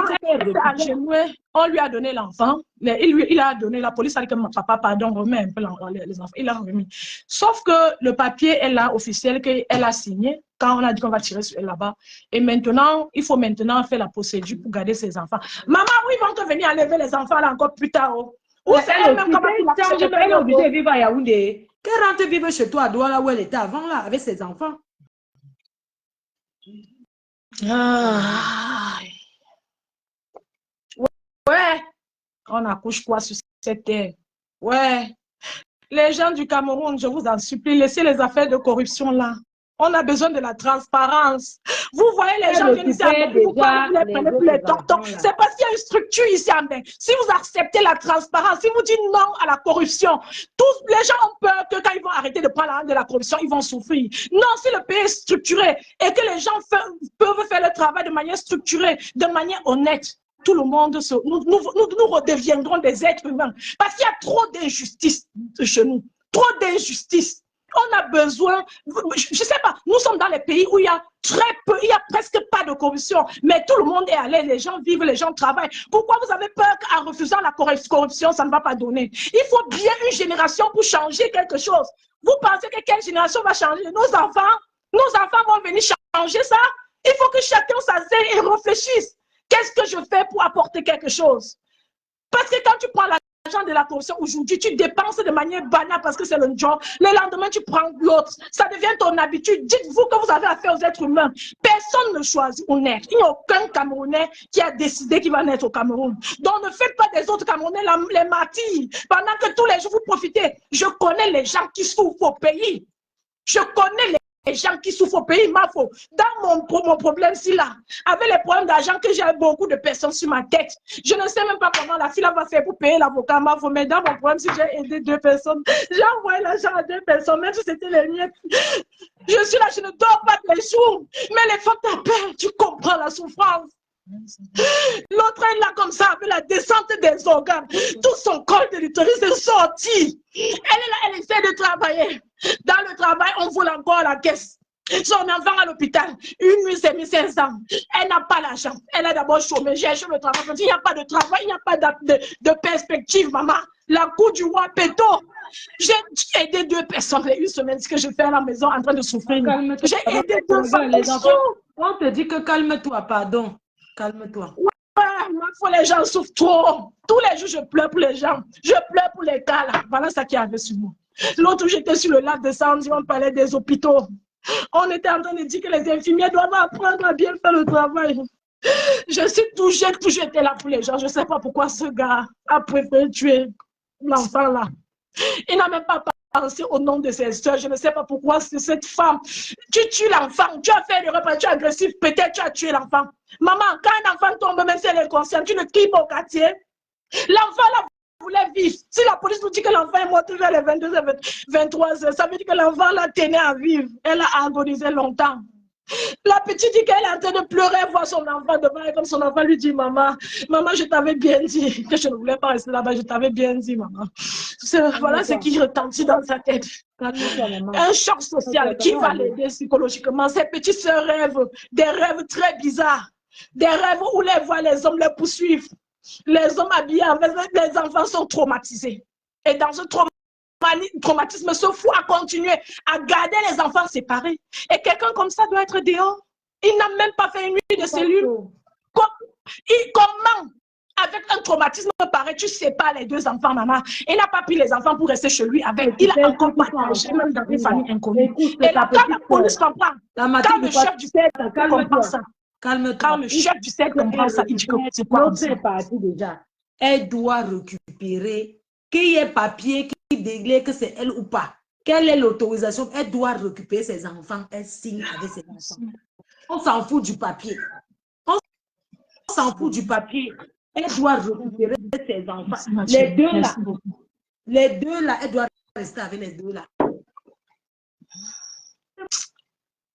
On lui a donné l'enfant. Il a donné, la police a dit que papa, pardon, remet un peu les enfants. Il a remis. Sauf que le papier est là, officiel, qu'elle a signé quand on a dit qu'on va tirer sur elle là-bas. Et maintenant, il faut maintenant faire la procédure pour garder ses enfants. Maman, oui, ils vont te venir enlever les enfants là encore plus tard. Ou c'est elle-même comment elle est obligée de vivre à Yaoundé. Qu'elle rentre vivre chez toi à Douala où elle était avant là, avec ses enfants. Ah. Ouais, on accouche quoi sur cette terre? Ouais. Les gens du Cameroun, je vous en supplie, laissez les affaires de corruption là. On a besoin de la transparence. Vous voyez, les gens viennent ici, ils vous parlent, vous les prenez pour les tontons. C'est parce qu'il y a une structure ici en main. Si vous acceptez la transparence, si vous dites non à la corruption, tous les gens ont peur que quand ils vont arrêter de prendre la de la corruption, ils vont souffrir. Non, si le pays est structuré et que les gens peuvent faire le travail de manière structurée, de manière honnête, tout le monde, nous redeviendrons des êtres humains. Parce qu'il y a trop d'injustice chez nous. Trop d'injustice. On a besoin, je ne sais pas, nous sommes dans les pays où il y a très peu, il n'y a presque pas de corruption, mais tout le monde est à l'aise, les gens vivent, les gens travaillent. Pourquoi vous avez peur qu'en refusant la corruption, ça ne va pas donner? Il faut bien une génération pour changer quelque chose. Vous pensez que quelle génération va changer? Nos enfants vont venir changer ça? Il faut que chacun s'asseye et réfléchisse. Qu'est-ce que je fais pour apporter quelque chose? Parce que quand tu prends l'argent de la corruption aujourd'hui, tu dépenses de manière banale parce que c'est le job. Le lendemain, tu prends l'autre. Ça devient ton habitude. Dites-vous que vous avez affaire aux êtres humains. Personne ne choisit où naître. Il n'y a aucun Camerounais qui a décidé qu'il va naître au Cameroun. Donc, ne faites pas des autres Camerounais les martyrs. Pendant que tous les jours, vous profitez. Je connais les gens qui souffrent au pays. Je connais les gens qui souffrent au pays, ma faute. Dans mon problème, si là, avec les problèmes d'argent que j'ai beaucoup de personnes sur ma tête, je ne sais même pas comment la fille va faire pour payer l'avocat, ma faute. Mais dans mon problème, si j'ai aidé 2 personnes, j'ai envoyé l'argent à 2 personnes, même si c'était les miennes. Je suis là, je ne dors pas tous les jours. Mais les femmes t'appellent, tu comprends la souffrance. L'autre est là comme ça, avec la descente des organes. Tout son col de l'utérus est sorti. Elle est là, elle essaie de travailler. Dans le travail, on vole encore à la caisse. Son enfant à l'hôpital, une nuit c'est 1500. Elle n'a pas l'argent. Elle a d'abord chômé. J'ai acheté le travail. Il n'y a pas de travail, il n'y a pas de perspective, maman. La cour du roi Péto. J'ai aidé 2 personnes. Une semaine, ce que je fais à la maison en train de souffrir. J'ai aidé 2 femmes. On te dit que calme-toi, pardon. Calme-toi. Ouais, les gens souffrent trop. Tous les jours, je pleure pour les gens. Je pleure pour les cas là. Voilà ce qui avait sur moi. L'autre, j'étais sur le lac de Sandy, on parlait des hôpitaux. On était en train de dire que les infirmiers doivent apprendre à bien faire le travail. J'ai toujours été là pour les gens. Je ne sais pas pourquoi ce gars a préféré tuer l'enfant là. Il n'a même pas pensé au nom de ses soeurs. Je ne sais pas pourquoi c'est cette femme. Tu tues l'enfant, tu as fait le repas, tu es agressif, peut-être tu as tué l'enfant. Maman, quand un enfant tombe, même si elle est inconsciente, tu ne cries pas au quartier. L'enfant là voulait vivre. Si la police nous dit que l'enfant est mort vers les 22 h 23 h, ça veut dire que l'enfant la tenait à vivre. Elle a agonisé longtemps. La petite dit qu'elle est en train de pleurer, voir son enfant devant elle, comme son enfant lui dit, maman, je t'avais bien dit que je ne voulais pas rester là-bas, je t'avais bien dit, maman. Voilà ce qui retentit dans sa tête. Un choc social qui va l'aider psychologiquement. Ces petites sœurs rêvent des rêves très bizarres, des rêves où les hommes les poursuivent. Les hommes habillés avec les enfants sont traumatisés. Et dans ce traumatisme, ce fou a continué à garder les enfants séparés. Et quelqu'un comme ça doit être dehors. Il n'a même pas fait une nuit de cellule. Comment, avec un traumatisme pareil, tu sépares les 2 enfants, maman? Il n'a pas pris les enfants pour rester chez lui avec. Il a encore partagé, même dans une famille inconnue. Et là, quand la police comprend, quand le chef du cercle comprend ça, quand le chef du cercle comprend ça, il dit que c'est quoi comme ça? Déjà, elle doit récupérer qu'il y ait papier qui déglaire que c'est elle ou pas. Quelle est l'autorisation? Elle doit récupérer ses enfants. Elle signe avec ses enfants. On s'en fout du papier. On s'en fout du papier. Elle doit récupérer ses enfants. Les deux là, elle doit rester avec les 2 là.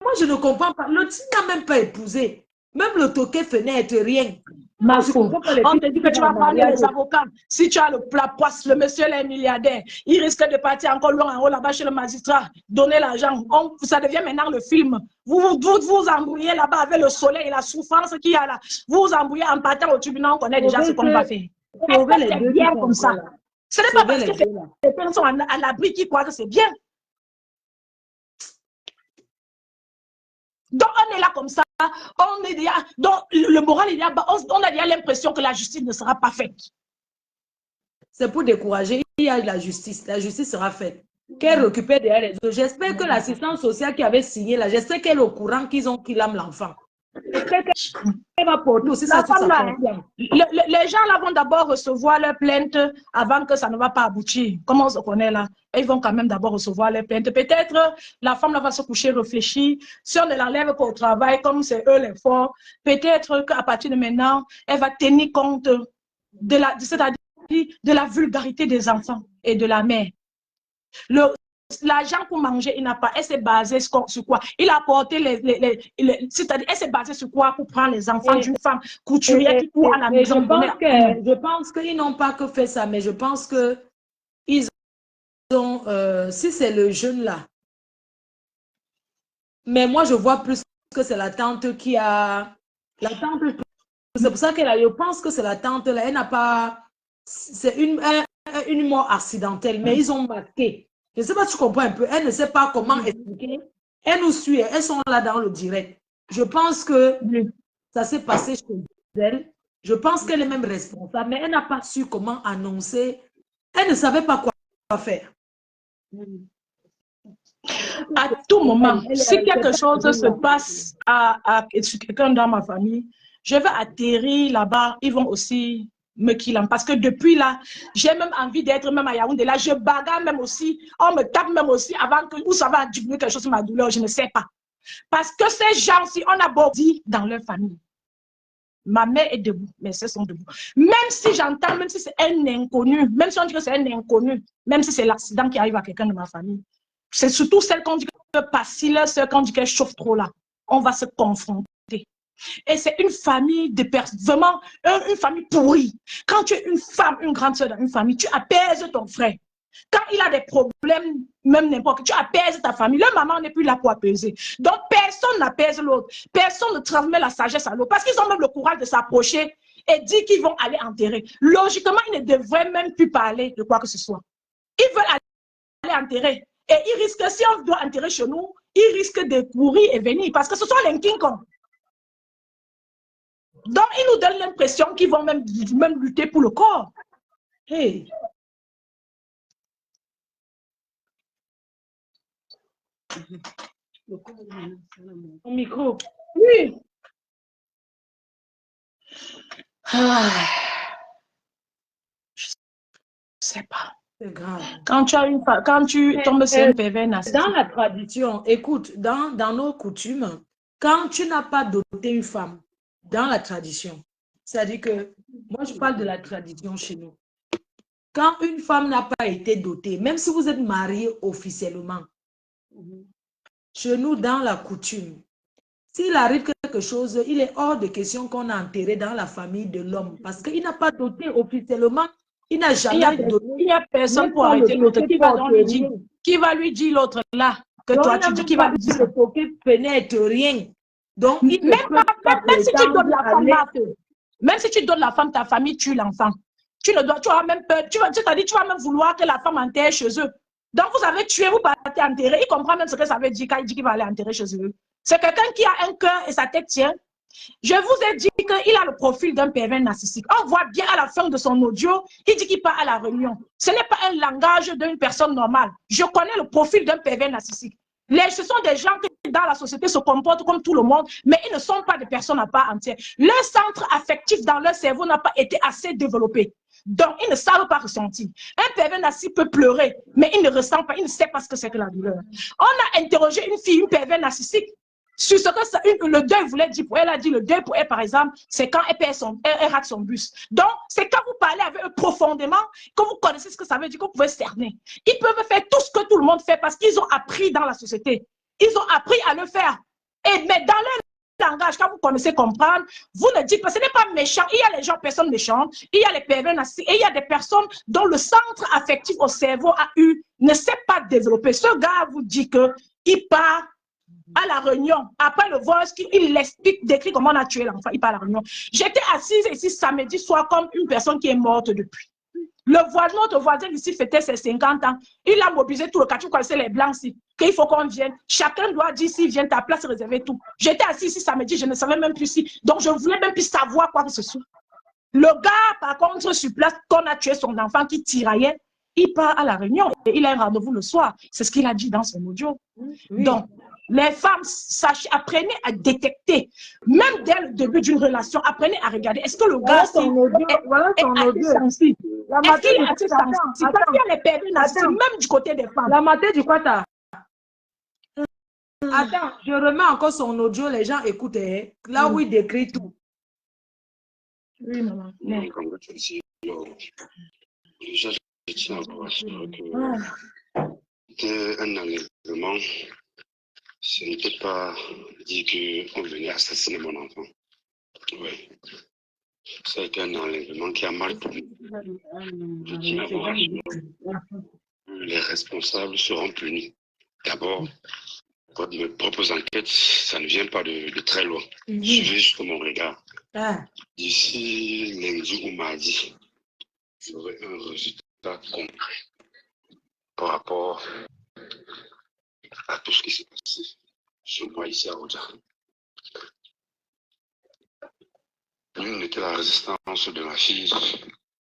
Moi, je ne comprends pas. L'autre n'a même pas épousé. Même le toquet fenêtre, rien. Ma faute. On te dit que tu vas parler les avocats. Si tu as la poisse, le monsieur est milliardaire, il risque de partir encore loin en haut là-bas chez le magistrat, donner l'argent. Ça devient maintenant le film. Vous embrouillez là-bas avec le soleil et la souffrance qu'il y a là. Vous vous embrouillez en partant au tribunal, on connaît déjà ce qu'on va faire. C'est bien comme ça. Ce n'est pas parce que les personnes sont à l'abri qui croient que c'est bien. Donc, on est là comme ça, on est déjà, donc le moral est déjà, on a déjà l'impression que la justice ne sera pas faite. C'est pour décourager, il y a la justice sera faite. Qu'elle récupère derrière les autres. J'espère que l'assistante sociale qui avait signé là, j'espère qu'elle est au courant qu'il aime l'enfant. Elle va porter aussi La ça sur femme sa là, hein, conscience. les gens là vont d'abord recevoir leurs plaintes avant que ça ne va pas aboutir. Comment on se connaît là? Ils vont quand même d'abord recevoir les plaintes. Peut-être la femme là va se coucher, réfléchir. Si on ne l'enlève pas au travail, comme c'est eux les forts, peut-être qu'à partir de maintenant, elle va tenir compte c'est-à-dire de la vulgarité des enfants et de la mère. L'argent pour manger, il n'a pas. Elle s'est basée sur quoi? Il a apporté c'est-à-dire, elle s'est basée sur quoi pour prendre les enfants d'une femme couturière qui court à la maison. Je pense qu'ils n'ont pas que fait ça, mais je pense que ils ont, si c'est le jeune là, mais moi je vois plus que c'est la tante qui a, la tante, c'est pour ça qu'elle a, je pense que c'est la tante là, elle n'a pas, c'est une mort accidentelle, mais ils ont marqué. Je ne sais pas si tu comprends un peu. Elle ne sait pas comment expliquer. Elle nous suit. Elles sont là dans le direct. Je pense que ça s'est passé chez elle. Je pense qu'elle est même responsable, mais elle n'a pas su comment annoncer. Elle ne savait pas quoi faire. À tout moment, si quelque chose se passe sur quelqu'un dans ma famille, je vais atterrir là-bas. Ils vont aussi me killer. Parce que depuis là, j'ai même envie d'être même à Yaoundé. Là, je bagarre même aussi. On me tape même aussi avant que où ça va diminuer quelque chose sur ma douleur. Je ne sais pas. Parce que ces gens-ci, on a beau dire dans leur famille. Ma mère est debout, mes soeurs sont debout. Même si j'entends, même si c'est un inconnu, même si on dit que c'est un inconnu, même si c'est l'accident qui arrive à quelqu'un de ma famille, c'est surtout celle qu'on dit que Passile, celle qu'on dit qu'elle chauffe trop là. On va se confronter. Et c'est une famille de personnes, vraiment une famille pourrie. Quand tu es une femme, une grande soeur dans une famille, tu apaises ton frère. Quand il a des problèmes, même n'importe, tu apaises ta famille. Le maman n'est plus là pour apaiser. Donc, personne n'apaise l'autre. Personne ne transmet la sagesse à l'autre. Parce qu'ils ont même le courage de s'approcher et dire qu'ils vont aller enterrer. Logiquement, ils ne devraient même plus parler de quoi que ce soit. Ils veulent aller enterrer. Et ils risquent, si on doit enterrer chez nous, ils risquent de courir et venir. Parce que ce sont les King Kong. Donc, ils nous donnent l'impression qu'ils vont même lutter pour le corps. Hey. Ton micro. Oui. Ah. Je sais pas. C'est grave. Quand tu tombes sur un pervers narcissique. Dans la tradition, écoute, dans nos coutumes, quand tu n'as pas doté une femme, dans la tradition, c'est-à-dire que, moi je parle de la tradition chez nous, quand une femme n'a pas été dotée, même si vous êtes marié officiellement, chez nous, dans la coutume, s'il arrive quelque chose, il est hors de question qu'on a enterré dans la famille de l'homme, parce qu'il n'a pas doté officiellement, il n'a jamais doté. Il n'y a personne pour arrêter l'autre. Qui va lui dire l'autre là que donc, toi tu dis, qui va lui dire? Pénètre rien. Donc, même si tu donnes la femme, même si tu donnes la femme, ta famille tue l'enfant. Tu as même peur, tu vas même vouloir que la femme enterre chez eux. Donc, vous avez tué, vous partez enterrer. Il comprend même ce que ça veut dire quand il dit qu'il va aller enterrer chez eux. C'est quelqu'un qui a un cœur et sa tête tient. Je vous ai dit qu'il a le profil d'un pervers narcissique. On voit bien à la fin de son audio, il dit qu'il part à la réunion. Ce n'est pas un langage d'une personne normale. Je connais le profil d'un pervers narcissique. Ce sont des gens qui, dans la société, se comportent comme tout le monde, mais ils ne sont pas des personnes à part entière. Leur centre affectif dans leur cerveau n'a pas été assez développé. Donc, ils ne savent pas ressentir. Un pervers narcissique peut pleurer, mais il ne ressent pas, il ne sait pas ce que c'est que la douleur. On a interrogé une fille, une pervers narcissique, sur ce que le deuil voulait dire pour elle. Elle a dit le deuil pour elle, par exemple, c'est quand elle rate son bus. Donc, c'est quand vous parlez avec eux profondément, que vous connaissez ce que ça veut dire, que vous pouvez cerner. Ils peuvent faire tout ce que tout le monde fait parce qu'ils ont appris dans la société. Ils ont appris à le faire. Mais dans leur langage, quand vous connaissez comprendre, vous ne dites pas, ce n'est pas méchant. Il y a les gens, personnes méchantes, il y a les pervers narcissiques, et il y a des personnes dont le centre affectif au cerveau ne s'est pas développé. Ce gars vous dit qu'il part à la réunion, après le voice, il l'explique, décrit comment on a tué l'enfant, il part à la réunion. J'étais assise ici samedi soir comme une personne qui est morte depuis. Notre voisin ici fêtait ses 50 ans. Il a mobilisé tout le quartier, vous connaissez les blancs ici, qu'il faut qu'on vienne. Chacun doit dire s'il vient, ta place réservée, tout. J'étais assise ici samedi, je ne savais même plus si. Donc je ne voulais même plus savoir quoi que ce soit. Le gars, par contre, sur place, qu'on a tué son enfant qui tiraillait, il part à la réunion et il a un rendez-vous le soir. C'est ce qu'il a dit dans son audio. Oui. Donc, Les femmes, sachez, apprenez à détecter. Même dès le début d'une relation, apprenez à regarder. Est-ce que le gars est assez sensible? Est-ce qu'il est assez sensible? Parce qu'il y a les perdus narcissiques, même du côté des femmes. La maté du quoi t'as? Attends, je remets encore son audio, les gens écoutent. Hein. Là où il décrit tout. Oui, maman. Mais... Déjà, je tiens à vous rassurer que c'était un enlèvement. Ce n'était pas dit qu'on venait assassiner mon enfant. Oui. Ça a été un enlèvement qui a mal tourné. Je tiens à vous rassurer que les responsables seront punis. D'abord, mes propres enquêtes, ça ne vient pas de très loin. Suivez juste mon regard. D'ici lundi ou mardi, j'aurai un résultat concret par rapport à tout ce qui s'est passé chez moi ici à Oudja. L'une était la résistance de ma fille.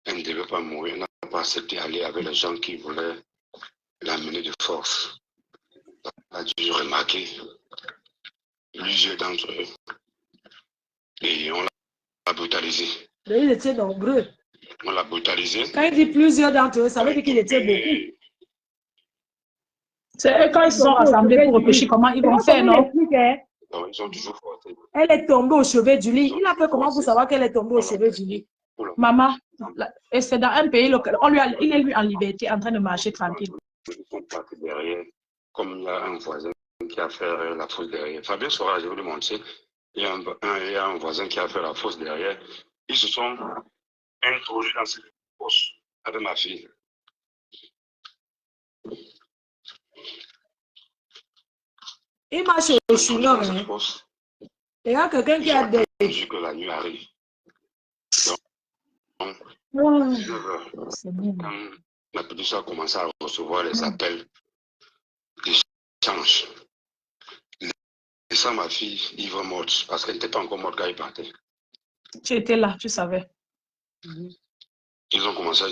Elle ne devait pas mourir. Elle n'a pas accepté d'aller avec les gens qui voulaient l'amener de force. Elle a dû remarquer plusieurs d'entre eux. Et on l'a brutalisé. Ils étaient nombreux. On l'a brutalisé. Quand il dit plusieurs d'entre eux, ça veut dire qu'il était beaucoup. C'est eux quand ils se sont rassemblés pour réfléchir comment ils vont faire, non? Non, ils ont toujours porté. Elle est tombée au chevet du lit. Il a fait comment pour savoir qu'elle est tombée au chevet du lit? Maman, et c'est dans un pays local. Il est lui en liberté, en train de marcher tranquille. Ils sont partis derrière, comme il y a un voisin qui a fait la fosse derrière. Fabien Sora, je vais lui montrer. Il y a un voisin qui a fait la fosse derrière. Ils se sont introduits dans cette fosse avec ma fille. Il marche au chignon. Il y a quelqu'un qui a des... Que la nuit arrive. Donc, 19h, quand ma petite soeur a commencé à recevoir les appels d'échange, laissant ma fille ivre morte, parce qu'elle n'était pas encore morte quand il partait. Tu étais là, tu savais. Ils ont commencé à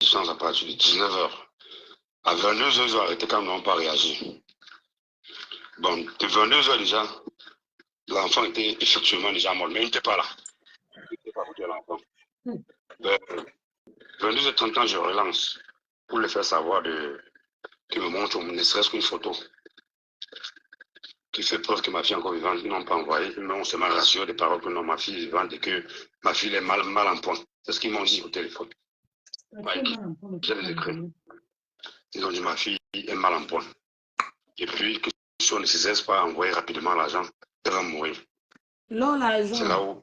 échanger à partir de 19h. À 22h, ils ont arrêté quand ils n'ont pas réagi. Bon, de 22h déjà, l'enfant était effectivement déjà mort, mais il n'était pas là. Il n'était pas avec l'enfant. 22h30, je relance pour le faire savoir qu'il me montre ne serait-ce qu'une photo qui fait preuve que ma fille est encore vivante. Ils n'ont pas envoyé, mais on s'est mal rassuré des paroles que non, ma fille est vivante et que ma fille est mal en point. C'est ce qu'ils m'ont dit au téléphone. Ouais, j'ai les écrits. Ils ont dit ma fille est mal en point. Et puis, que si on ne se cesse pas à envoyer rapidement l'argent, elle va mourir. C'est là où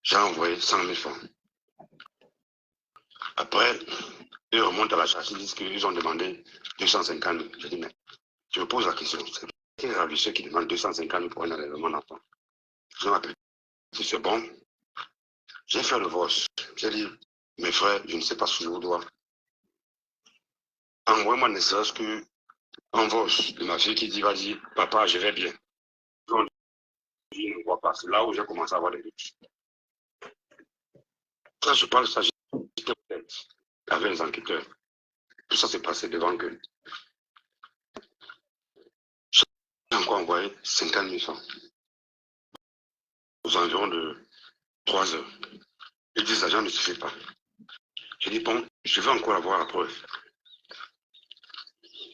j'ai envoyé 100 000 francs. Après, ils remontent à la charge, ils disent qu'ils ont demandé 250 000. Je dis, mais je me pose la question, c'est quel ravisseur qui demande 250 000 pour un enlèvement d'enfant? Je m'appelle, c'est bon. J'ai fait le voice. J'ai dit, mes frères, je ne sais pas ce que je vous dois. Envoyez-moi ne serait-ce qu'un voice de ma fille qui dit, vas-y, papa, je vais bien. Je ne vois pas. C'est là où j'ai commencé à avoir des doutes. Quand je parle de ça, j'étais peut-être avec les enquêteurs. Tout ça s'est passé devant eux. J'ai encore envoyé 50 000 francs. Aux environs de 3 heures. Ils disent, l'argent ne suffit pas. J'ai dit, bon, je vais encore avoir la preuve.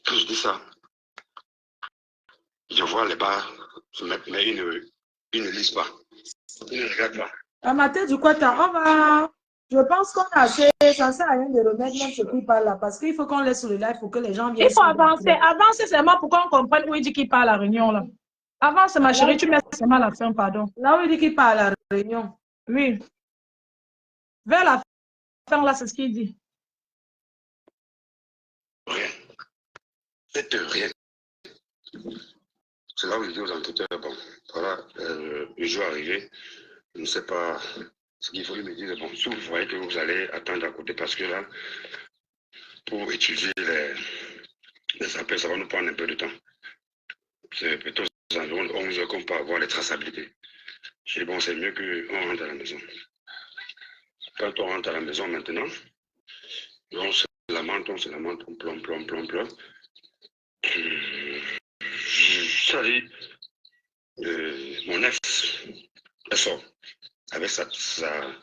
Quand je dis ça, je vois les barres se mettre, mais ils ne lisent pas. Ils ne regardent pas. À matin du quoi on va... Je pense qu'on a assez... Ça ne sert à rien de remettre même ce qui parle là. Parce qu'il faut qu'on laisse sur le live pour que les gens viennent... Il faut avancer. Avancer seulement pour qu'on comprenne où il dit qu'il parle à la réunion là. Avance ma chérie, tu mets seulement la fin, pardon. Là où il dit qu'il parle à la réunion. Oui. Vers la fin là, c'est ce qu'il dit. Rien. C'est rien. C'est là où je dis aux enquêteurs, bon, voilà, le jour arrivé, je ne sais pas ce qu'il faut lui me dire. Bon, si vous voyez que vous allez attendre à côté, parce que là, pour étudier les appels, ça va nous prendre un peu de temps. C'est plutôt aux environs de 11 heures qu'on peut avoir les traçabilités. Je dis, bon, c'est mieux qu'on rentre à la maison. Quand on rentre à la maison maintenant, on se lamente, on plombe. C'est-à-dire, mon ex, elle sort avec sa sœur.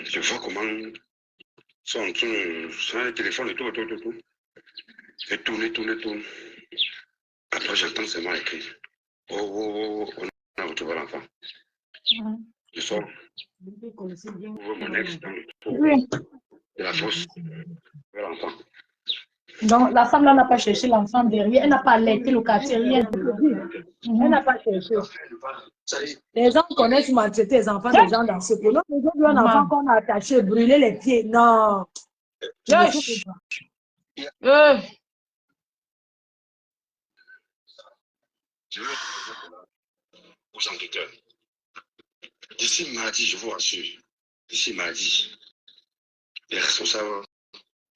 Je vois comment son téléphone et tout. Et tourne. Après, j'entends seulement écrit. Oh, on a retrouvé l'enfant. Je sors. Ouvre mon ex dans le trou de la fosse. L'enfant. Donc, la femme là n'a pas cherché l'enfant derrière, elle n'a pas alerté le quartier, rien. Elle n'a pas cherché. Les gens connaissent maltraiter les enfants des gens dans ce pays. Non, ils ont vu un enfant qu'on a attaché, brûler les pieds. Non. Je vais aux enquêteurs. D'ici mardi, je vous rassure, d'ici mardi, les responsables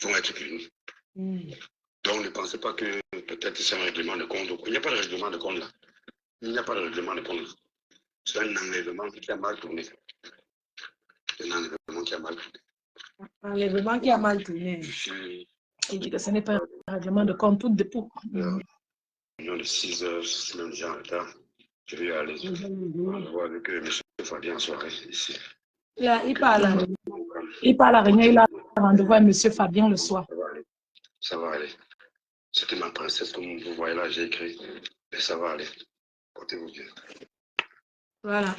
vont être punis. Donc ne pensez pas que peut-être c'est un règlement de compte. Il n'y a pas de règlement de compte là. Il n'y a pas de règlement de compte. C'est un enlèvement qui a mal tourné. Un enlèvement qui a mal tourné. Enlèvement qui a mal tourné. Il dit que ce n'est pas un règlement de compte, tout dépôt. De 6 heures, c'est même déjà en retard. Je vais aller voir avec M. Fabien en soirée ici. Là, il parle. Il parle à Réunion, il a rendez-vous avec M. Fabien le soir. Ça va aller. C'était ma princesse, comme vous voyez là, j'ai écrit. Mais ça va aller. Portez-vous bien. Voilà.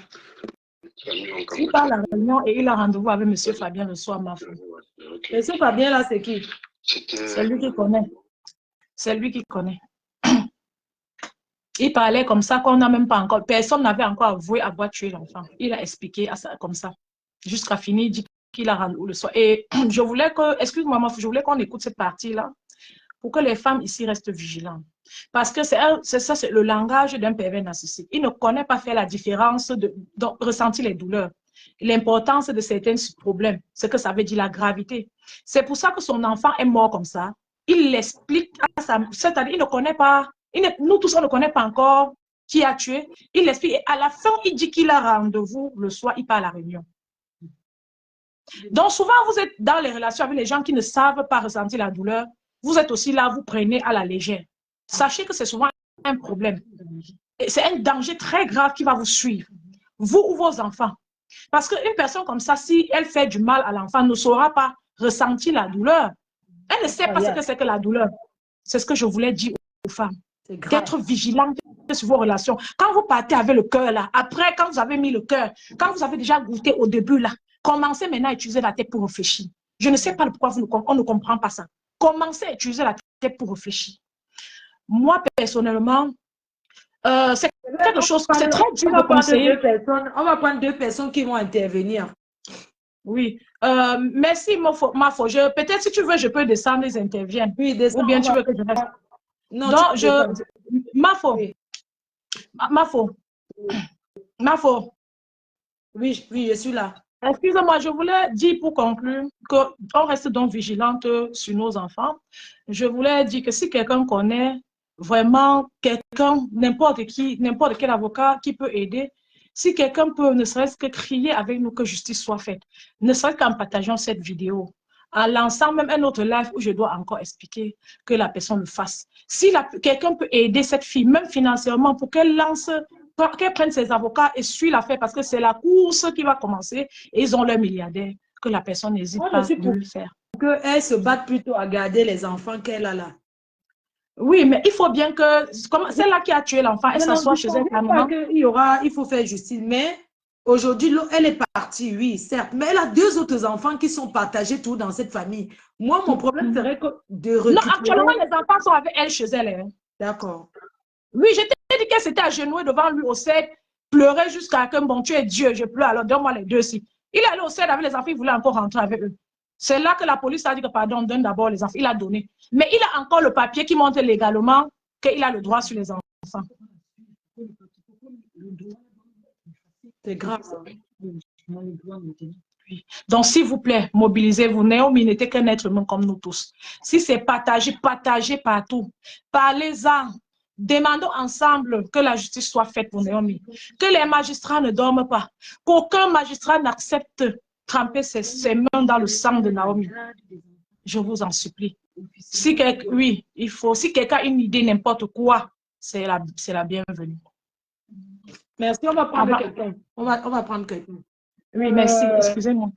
Il parle à Réunion et il a rendez-vous avec M. Fabien le soir, ma fille. M. Fabien là, c'est qui? C'est lui qui connaît. C'est lui qui connaît. Il parlait comme ça qu'on n'a même pas encore, personne n'avait encore avoué avoir tué l'enfant. Il a expliqué comme ça. Jusqu'à finir, il dit qu'il a rendu le soir. Et je voulais que, excuse-moi, je voulais qu'on écoute cette partie-là pour que les femmes ici restent vigilantes. Parce que c'est ça, c'est le langage d'un pervers narcissique. Il ne connaît pas faire la différence de ressentir les douleurs. L'importance de certains problèmes, ce que ça veut dire, la gravité. C'est pour ça que son enfant est mort comme ça. Il l'explique à sa... C'est-à-dire, il ne connaît pas... Nous tous, on ne connaît pas encore qui a tué. Il l'explique. Et à la fin, il dit qu'il a rendez-vous le soir, il part à la réunion. Donc, souvent, vous êtes dans les relations avec les gens qui ne savent pas ressentir la douleur. Vous êtes aussi là, vous prenez à la légère. Sachez que c'est souvent un problème. C'est un danger très grave qui va vous suivre, vous ou vos enfants. Parce qu'une personne comme ça, si elle fait du mal à l'enfant, ne saura pas ressentir la douleur. Elle ne sait pas ce que c'est que la douleur. C'est ce que je voulais dire aux femmes. D'être vigilante sur vos relations. Quand vous partez avec le cœur là, après, quand vous avez mis le cœur, quand vous avez déjà goûté au début là, commencez maintenant à utiliser la tête pour réfléchir. Je ne sais pas pourquoi on ne comprend pas ça. Commencez à utiliser la tête pour réfléchir. Moi, personnellement, c'est quelque chose, c'est très dur de conseiller. On va prendre 2 personnes qui vont intervenir. Oui. Merci, Mafo. Peut-être si tu veux, je peux descendre, ils interviennent. Oui, descends. Ou bien tu veux que je reste. Non, Mafo. Oui. Mafo. Oui, je suis là. Excusez-moi, je voulais dire pour conclure qu'on reste donc vigilante sur nos enfants. Je voulais dire que si quelqu'un connaît vraiment quelqu'un, n'importe qui, n'importe quel avocat qui peut aider, si quelqu'un peut ne serait-ce que crier avec nous que justice soit faite, ne serait-ce qu'en partageant cette vidéo, en lançant même un autre live où je dois encore expliquer que la personne le fasse. Si quelqu'un peut aider cette fille, même financièrement, pour qu'elle lance, qu'elle prenne ses avocats et suit l'affaire, parce que c'est la course qui va commencer et ils ont leur milliardaire, que la personne n'hésite pas de le faire. Qu'elle se batte plutôt à garder les enfants qu'elle a là. Oui, mais il faut bien que, c'est là qui a tué l'enfant, elle s'assoit chez elle. Il faut faire justice, mais aujourd'hui, elle est partie, oui, certes, mais elle a 2 autres enfants qui sont partagés tout dans cette famille. Moi, mon problème serait que de récupérer... Non, actuellement, les enfants sont avec elle chez elle. Hein. D'accord. Oui, je t'ai dit qu'elle s'était agenouillée devant lui au CED, pleurait jusqu'à que, bon, tu es Dieu, je pleure, alors donne-moi les 2 aussi. Il est allé au CED avec les enfants, il voulait encore rentrer avec eux. C'est là que la police a dit que, pardon, donne d'abord les enfants. Il a donné. Mais il a encore le papier qui montre légalement qu'il a le droit sur les enfants. C'est grave. Donc, s'il vous plaît, mobilisez-vous. Naomi n'était qu'un être humain comme nous tous. Si c'est partagé, partagez partout. Parlez-en. Demandons ensemble que la justice soit faite pour Naomi. Que les magistrats ne dorment pas. Qu'aucun magistrat n'accepte tremper ses mains dans le sang de Naomi. Je vous en supplie. Si quelqu'un, oui, il faut, si quelqu'un a une idée, n'importe quoi, c'est la bienvenue. Merci, on va prendre Ah, quelqu'un. On va prendre quelqu'un. oui, merci, excusez-moi.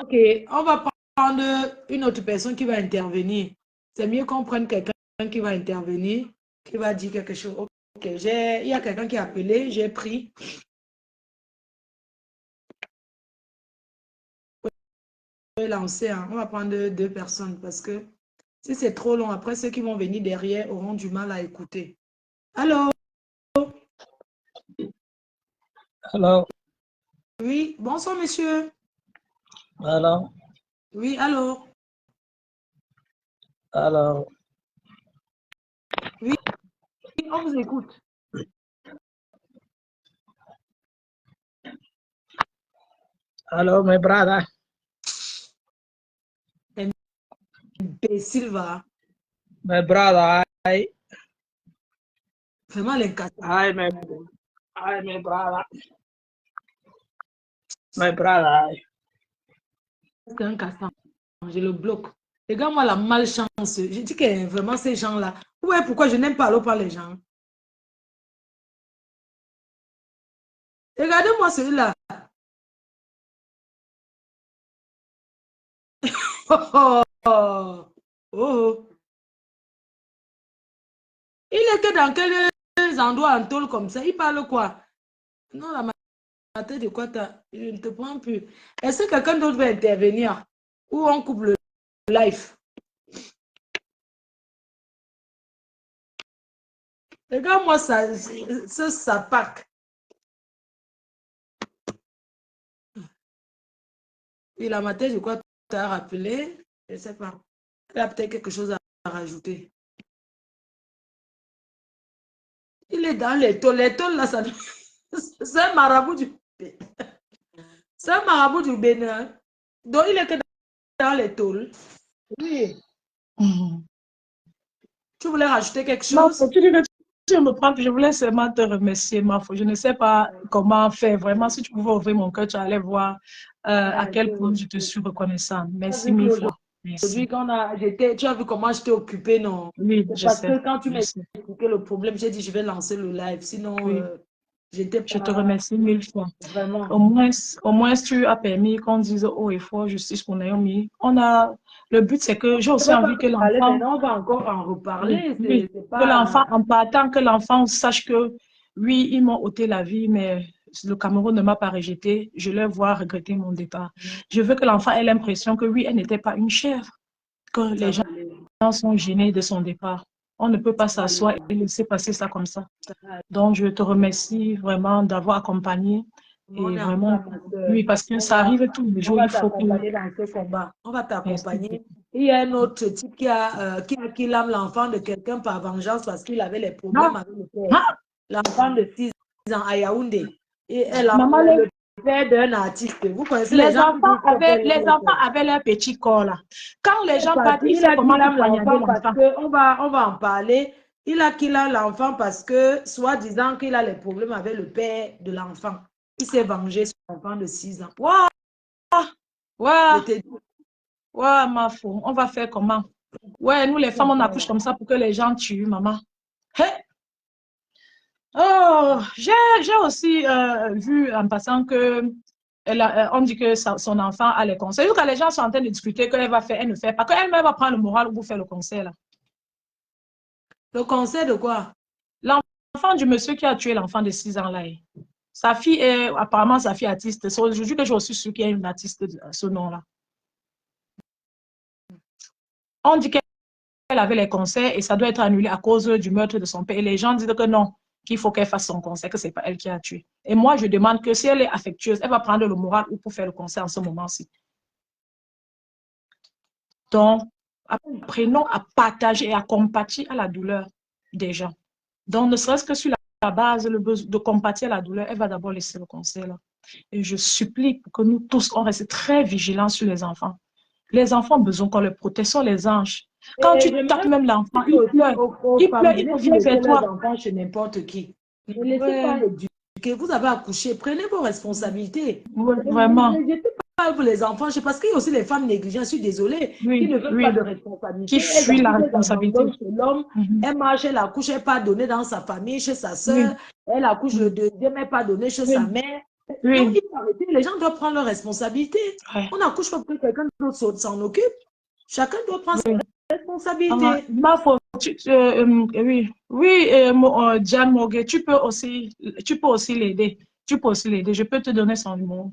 Ok, on va prendre une autre personne qui va intervenir. C'est mieux qu'on prenne quelqu'un qui va intervenir, qui va dire quelque chose. Ok, il y a quelqu'un qui a appelé, j'ai pris. On va lancer, hein. On va prendre deux personnes parce que si c'est trop long, après ceux qui vont venir derrière auront du mal à écouter. Allô? Allô? Oui, bonsoir monsieur. Allô? Oui, allô? Allô? Oui, on vous écoute. Allô, my brother? Imbécile, va. My brother, hi. Vraiment l'incassable. Hi, my brother. My brother, hi. C'est un cassant. Je le bloque. Regarde-moi la malchance. Je dis que vraiment ces gens-là. Ouais, pourquoi je n'aime pas aller par les gens. Regardez-moi celui-là. Oh, oh, oh. Il est que dans quels endroits en tôle comme ça? Il parle quoi? Non, la tête de quoi je ne te prends plus. Est-ce que quelqu'un d'autre va intervenir? Ou on coupe le live? Regarde-moi ça, ce sapac. Il a ma tête, je crois que tu as rappelé. Je ne sais pas. Il a peut-être quelque chose à rajouter. Il est dans les tôles. Les tôles, là, ça... c'est un marabout du... C'est un marabout du Bénin. Donc, il est que dans les tôles. Oui. Tu voulais rajouter quelque chose? Non, tu dis que tu me prends, je voulais seulement te remercier, Mafo. Je ne sais pas comment faire. Vraiment, si tu pouvais ouvrir mon cœur, tu allais voir à quel point je te suis reconnaissant. Merci mille fois. Aujourd'hui, Merci. tu as vu comment j'étais occupée, non? Oui, je Parce sais. que quand tu m'as Je sais. expliqué le problème, j'ai dit je vais lancer le live. Sinon, Oui. j'étais Je te pas remercie mille fois. vraiment. Au moins, tu as permis qu'on dise haut et fort justice pour Naomi. Le but, c'est que j'ai Je aussi ne vais envie pas que parler l'enfant, maintenant, on va encore en reparler. oui, C'est que l'enfant, pas... en partant, que l'enfant sache que oui, ils m'ont ôté la vie, mais le Cameroun ne m'a pas rejeté. Je leur vois regretter mon départ. Je veux que l'enfant ait l'impression que oui, elle n'était pas une chèvre, que Ça les va gens aller. sont gênés de son départ. On ne peut pas Ça va aller. s'asseoir et laisser passer ça comme ça. Ça va aller. Donc, je te remercie vraiment d'avoir accompagné. On Et est vraiment, ensemble, ma soeur. oui, parce que ça arrive tous les On jours. va Il faut que... t'accompagner dans ce combat. On va Merci. t'accompagner. Il y a un autre type qui lame l'enfant de quelqu'un par vengeance parce qu'il avait les problèmes avec le père. Ah, L'enfant de 6 ans à Yaoundé. Et elle a maman, le père d'un artiste. Vous connaissez les gens qui disent que les enfants avaient leur petit corps là. Quand les gens partent, il il sait a comment qu'il aime poignarder l'enfant parce l'enfant. que, on va en parler. Il a qu'il a l'enfant parce que, soi-disant qu'il a les problèmes avec le père de l'enfant. Il s'est vengé sur l'enfant de 6 ans. Waouh, waouh, Je te dis, waouh, ma fou. On va faire comment? Ouais, nous les femmes, on accouche comme ça pour que les gens tuent, maman. Hey. Oh, j'ai aussi vu en passant que on dit que son enfant a les conseils. Quand les gens sont en train de discuter qu'elle va faire, elle ne fait pas, qu'elle-même va prendre le moral pour faire le conseil là. le conseil de quoi? L'enfant du monsieur qui a tué l'enfant de 6 ans là. Sa fille est apparemment sa fille artiste. Je dis que je suis sûre qu'il y a une artiste de ce nom-là. On dit qu'elle avait les concerts et ça doit être annulé à cause du meurtre de son père. Et les gens disent que non, qu'il faut qu'elle fasse son concert, que ce n'est pas elle qui a tué. Et moi, je demande que si elle est affectueuse, elle va prendre le moral ou pour faire le concert en ce moment-ci. Donc, apprenons à partager et à compatir à la douleur des gens. Donc, ne serait-ce que sur la base de compatir à la douleur, elle va d'abord laisser le concert là. Et je supplie que nous tous, on reste très vigilants sur les enfants. Les enfants ont besoin qu'on les protège, sont les anges. Quand tu tapes même l'enfant, il pleure, il revient vers toi. Les enfants chez n'importe qui. Ne laissez pas éduquer. Vous avez accouché, prenez vos responsabilités. Ouais, vraiment. Ne jetez pour les enfants, parce qu'il y a aussi les femmes négligentes, je suis désolée, Oui, qui ne veulent oui. pas de responsabilité. Qui fuient la responsabilité. Chez l'homme, elle marche, elle accouche, elle n'est pas donnée dans sa famille, chez sa Oui. soeur, elle accouche le deuxième, elle n'est pas donnée chez sa mère. Oui. Donc, il faut arrêter. Les gens doivent prendre leurs responsabilités. Ouais. On n'accouche pas pour que quelqu'un d'autre s'en occupe. Chacun doit prendre ses responsabilités. Ma faute. Oui, oui, Diane Moguet, tu peux aussi l'aider. Tu peux aussi l'aider. Je peux te donner son numéro.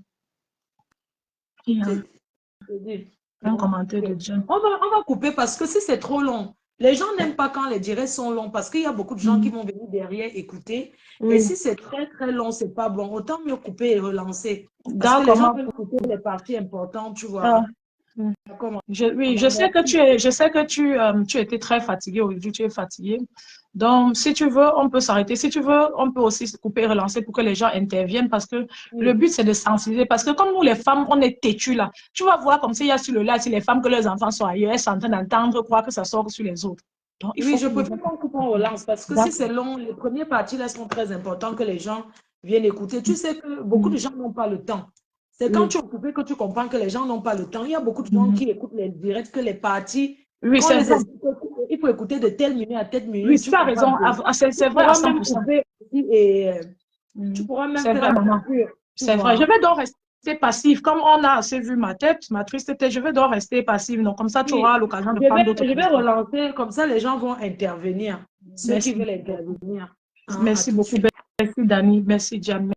Il y a un commentaire de Diane. On va couper parce que si c'est trop long, les gens n'aiment pas quand les directs sont longs parce qu'il y a beaucoup de gens qui vont venir derrière écouter. Oui. Et si c'est très, très long, c'est pas bon. Autant mieux couper et relancer. Parce que les gens veulent couper les parties importantes, tu vois. Je sais que tu étais très fatiguée aujourd'hui, tu es fatiguée. Donc, si tu veux, on peut s'arrêter. Si tu veux, on peut aussi couper et relancer pour que les gens interviennent parce que le but, c'est de sensibiliser. Parce que comme nous, les femmes, on est têtues là. Tu vas voir comme s'il y a sur le live, si les femmes, que leurs enfants sont ailleurs, elles sont en train d'entendre, croire que ça sort sur les autres. Donc, il faut je préfère qu'on coupe en relance parce que si c'est long, les premières parties là sont très importantes que les gens viennent écouter. Tu sais que beaucoup de gens n'ont pas le temps. C'est quand tu es occupé que tu comprends que les gens n'ont pas le temps. Il y a beaucoup de gens qui écoutent les directs, que les parties. Oui, c'est vrai. Il faut écouter de telle minute à telle minute. Oui, tu as raison. C'est vrai à 100%. Tu pourras même faire vrai, maman. C'est vrai. Je vais donc rester passive. Comme on a assez vu ma tête, ma triste tête, je vais donc rester passive. Donc, comme ça, tu auras l'occasion de prendre d'autres questions. Je vais relancer, comme ça, les gens vont intervenir. Ceux qui veulent intervenir. Merci beaucoup. Merci, Dani. Merci, Diane.